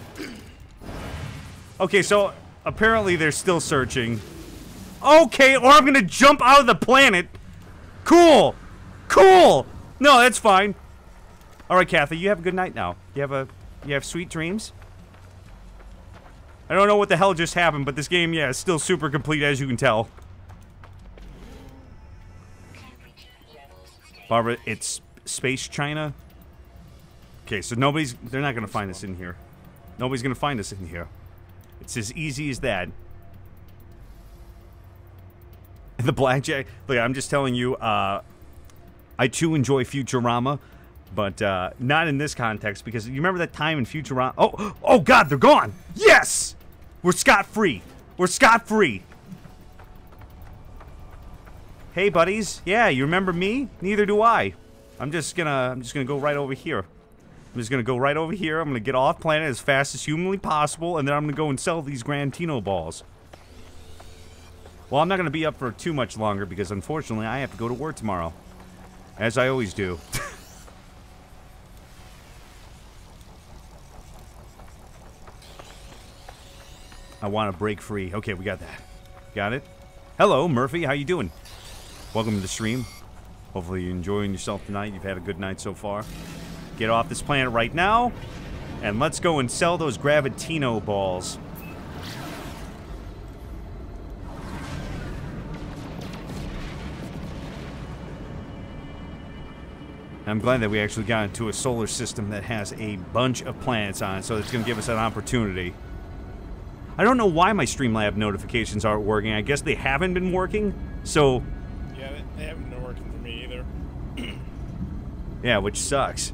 Okay, so apparently they're still searching. Okay, or I'm gonna jump out of the planet. Cool, cool. No, that's fine. All right, Kathy, you have a good night now. You have sweet dreams. I don't know what the hell just happened, but this game, yeah, is still super complete, as you can tell. Barbara, it's Space China. Okay, so they're not gonna find us in here. Nobody's gonna find us in here. It's as easy as that. The blackjack. Look, I'm just telling you, I too enjoy Futurama, but not in this context, because you remember that time in Futurama? Oh God, they're gone! Yes! We're scot-free. We're scot-free. Hey, buddies. Yeah, you remember me? Neither do I. I'm just gonna go right over here. I'm just gonna go right over here. I'm gonna get off planet as fast as humanly possible, and then I'm gonna go and sell these Grantino balls. Well, I'm not gonna be up for too much longer because unfortunately I have to go to work tomorrow, as I always do. I want to break free. Okay, we got that. Got it. Hello, Murphy. How you doing? Welcome to the stream. Hopefully you're enjoying yourself tonight. You've had a good night so far. Get off this planet right now, and let's go and sell those Gravitino balls. I'm glad that we actually got into a solar system that has a bunch of planets on it, so it's going to give us an opportunity. I don't know why my Streamlab notifications aren't working. I guess they haven't been working, so... Yeah, they haven't been working for me either. Yeah, which sucks.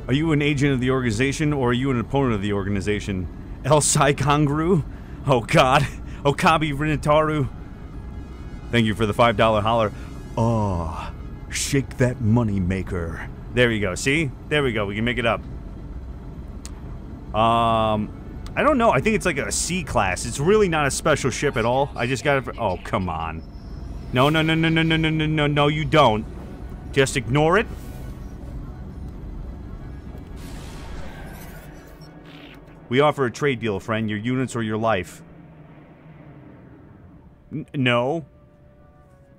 Are you an agent of the organization, or are you an opponent of the organization? El Sai Kangru? Oh God. Okabi Rinataru. Thank you for the $5 holler. Oh, Shake that money maker. There you go. See? There we go. We can make it up. I don't know. I think it's like a C class. It's really not a special ship at all. I just got it. Oh, come on. No, no, no, no, no, no, no, no, no, no, you don't. Just ignore it. We offer a trade deal, friend. Your units or your life. No.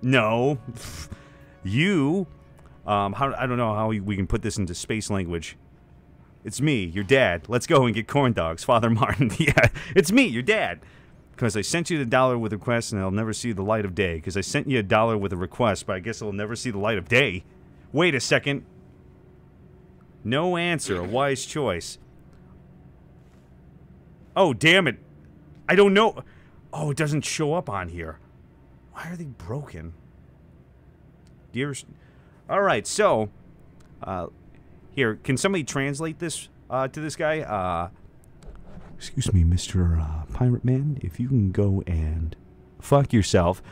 No. You. I don't know how we can put this into space language. It's me, your dad. Let's go and get corn dogs, Father Martin. Yeah, it's me, your dad. Because I sent you the dollar with a request and it'll never see the light of day. Because I sent you a dollar with a request, but I guess it'll never see the light of day. Wait a second. No answer, a wise choice. Oh, damn it. I don't know. Oh, it doesn't show up on here. Why are they broken? Dearest. Alright, so... here, can somebody translate this to this guy? Excuse me, Mr. Pirate Man, if you can go and fuck yourself,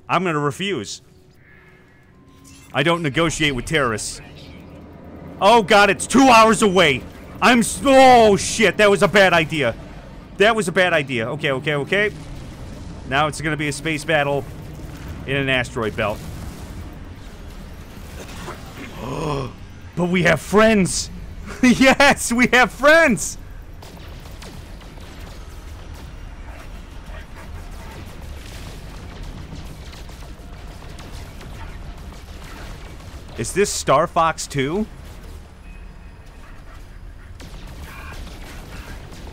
I'm gonna refuse. I don't negotiate with terrorists. Oh god, it's 2 hours away. Oh shit, that was a bad idea. That was a bad idea. Okay, okay, okay. Now it's gonna be a space battle in an asteroid belt. But we have friends. Yes, we have friends. Is this Star Fox 2?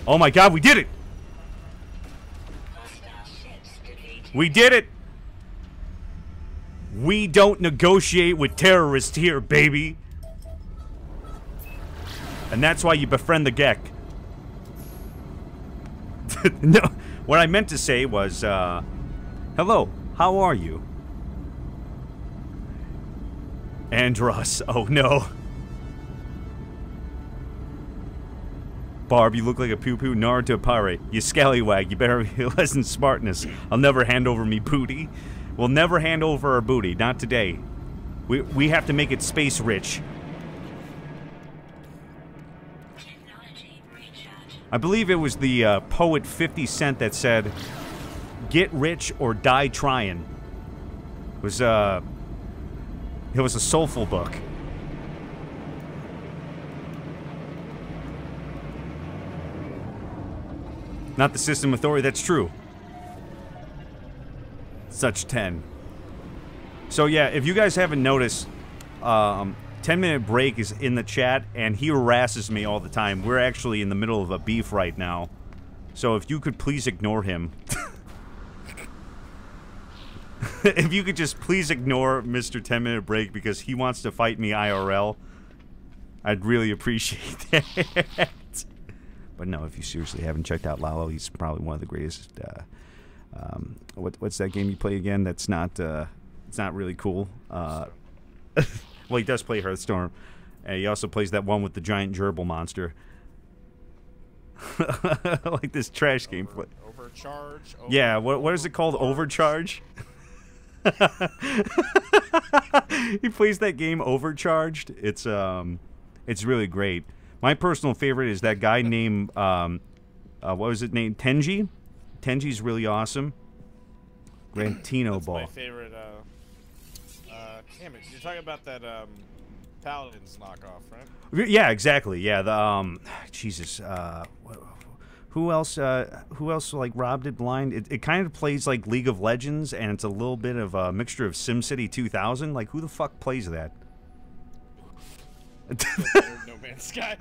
Oh my god, we did it! We did it! We don't negotiate with terrorists here, baby! And that's why you befriend the Gek. No, what I meant to say was, hello, how are you? Andros, oh no. Barb, you look like a poo-poo. Naruto pirate. You scallywag, you better realize in smartness. I'll never hand over me booty. We'll never hand over our booty, not today. We have to make it space rich. I believe it was the poet 50 Cent that said, "Get rich or die trying." It was a soulful book. Not the system authority, that's true. Such 10. So yeah, if you guys haven't noticed, 10-minute break is in the chat, and he harasses me all the time. We're actually in the middle of a beef right now. So if you could please ignore him. If you could just please ignore Mr. 10-minute break because he wants to fight me IRL, I'd really appreciate that. But no, if you seriously haven't checked out Lalo, he's probably one of the greatest. What's that game you play again? That's not. It's not really cool. Well, he does play Hearthstone. He also plays that one with the giant gerbil monster. Like this trash game. Overcharge. Yeah. What is it called? Overcharge. He plays that game Overcharged. It's really great. My personal favorite is that guy named, what was it named? Tenji? Tenji's really awesome. Grantino That's Ball. my favorite, damn it, you're talking about that, Paladins knockoff, right? Yeah, exactly, yeah, the, Jesus, who else, like, robbed it blind? It kind of plays like League of Legends, and it's a little bit of a mixture of SimCity 2000. Like, who the fuck plays that? No Man's Sky.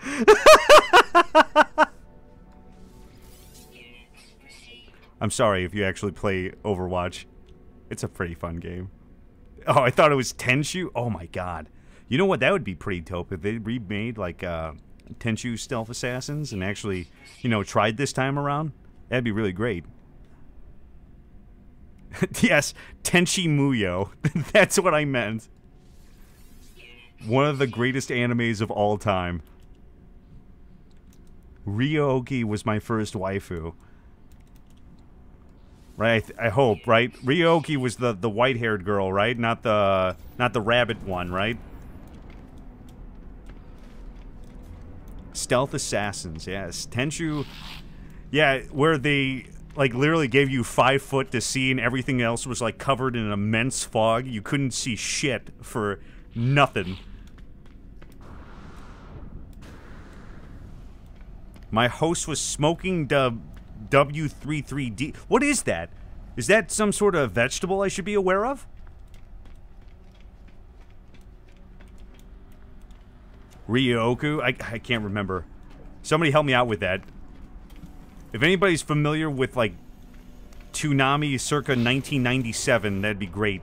I'm sorry if you actually play Overwatch. It's a pretty fun game. Oh, I thought it was Tenshu. Oh my god. You know what? That would be pretty dope if they remade like Tenshu Stealth Assassins and actually, you know, tried this time around. That'd be really great. Yes, Tenchi Muyo. That's what I meant. One of the greatest animes of all time. Ryoki was my first waifu. Right? I hope, right? Ryoki was the white-haired girl, right? Not the rabbit one, right? Stealth assassins, yes. Tenchu, yeah, where they like literally gave you 5 foot to see and everything else was like covered in an immense fog. You couldn't see shit for nothing. My host was smoking W33D. What is that? Is that some sort of vegetable I should be aware of? Ryoku? I can't remember. Somebody help me out with that. If anybody's familiar with, like, Toonami circa 1997, that'd be great.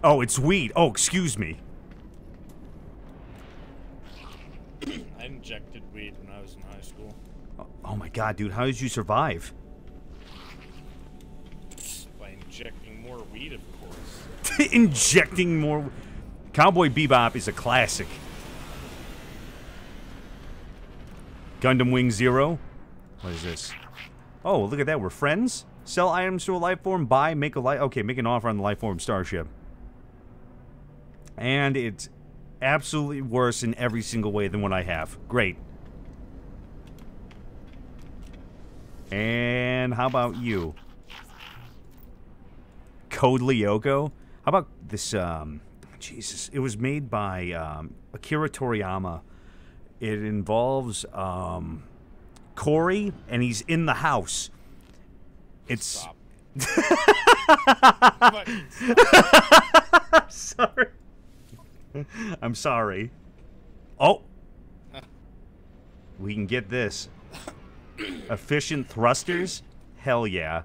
Oh, it's weed. Oh, excuse me. I injected weed when I was in high school. Oh my god, dude, how did you survive? By injecting more weed, of course. Injecting more... Cowboy Bebop is a classic. Gundam Wing Zero? What is this? Oh, look at that, we're friends? Sell items to a life form, buy, make a life... Okay, make an offer on the life form starship. And it's absolutely worse in every single way than what I have. Great. And how about you? Code Lyoko? How about this, Jesus. It was made by, Akira Toriyama. It involves, Corey, and he's in the house. It's... Stop. Sorry. I'm sorry. Oh! We can get this. Efficient thrusters? Hell yeah.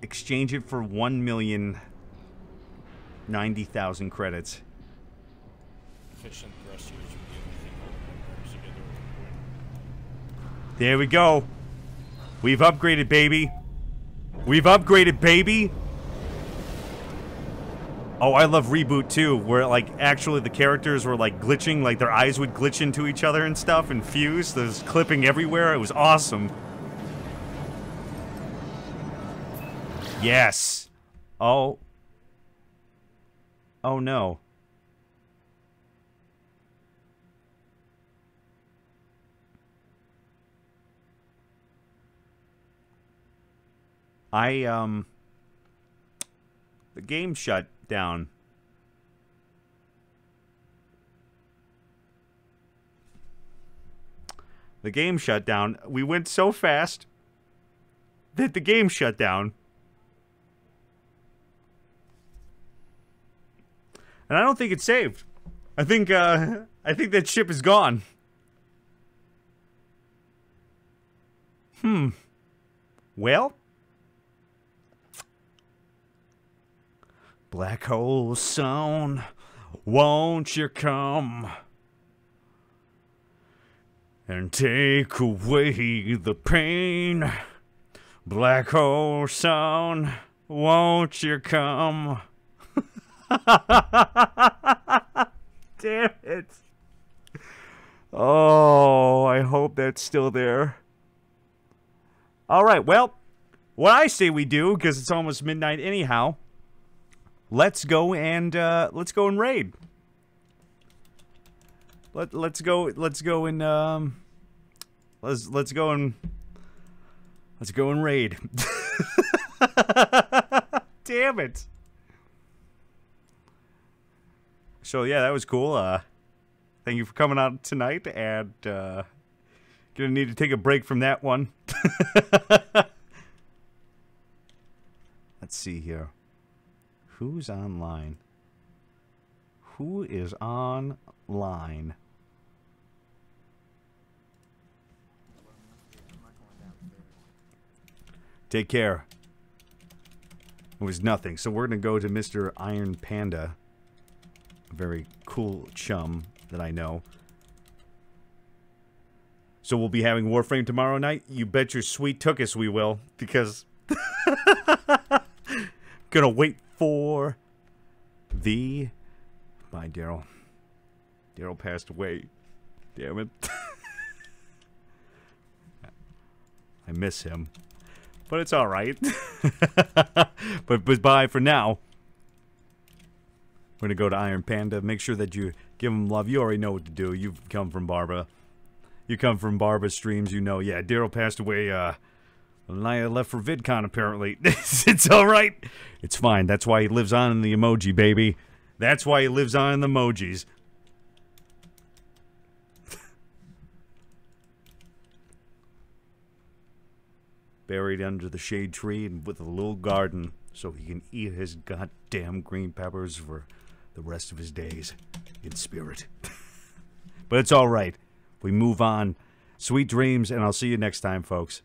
Exchange it for 1,090,000 credits. Efficient thrusters would be anything together at one point. There we go. We've upgraded, baby. We've upgraded, baby. Oh, I love Reboot too, where like actually the characters were like glitching, like their eyes would glitch into each other and stuff and fuse. There's clipping everywhere. It was awesome. Yes. Oh. Oh no. The game shut down. The game shut down. We went so fast that the game shut down. And I don't think it's saved. I think that ship is gone. Well, black hole sound, won't you come and take away the pain? Black hole sound, won't you come? Damn it. Oh, I hope that's still there. Alright, well, what I say we do, because it's almost midnight anyhow, let's go and raid. Let's go and raid. Damn it. So yeah, that was cool. Thank you for coming out tonight, and gonna need to take a break from that one. Let's see here. Who's online? Who is online? Take care. It was nothing. So we're going to go to Mr. Iron Panda. A very cool chum that I know. So we'll be having Warframe tomorrow night? You bet your sweet tookus we will. Because... Gonna wait for... the... Bye, Daryl. Daryl passed away. Damn it. I miss him. But it's alright. But bye for now. We're going to go to Iron Panda. Make sure that you give him love. You already know what to do. You've come from Barbara. You come from Barbara's streams. You know, yeah, Daryl passed away. And I left for VidCon, apparently. It's alright. It's fine. That's why he lives on in the emoji, baby. That's why he lives on in the emojis. Buried under the shade tree and with a little garden so he can eat his goddamn green peppers for the rest of his days in spirit. But it's alright. We move on. Sweet dreams, and I'll see you next time, folks.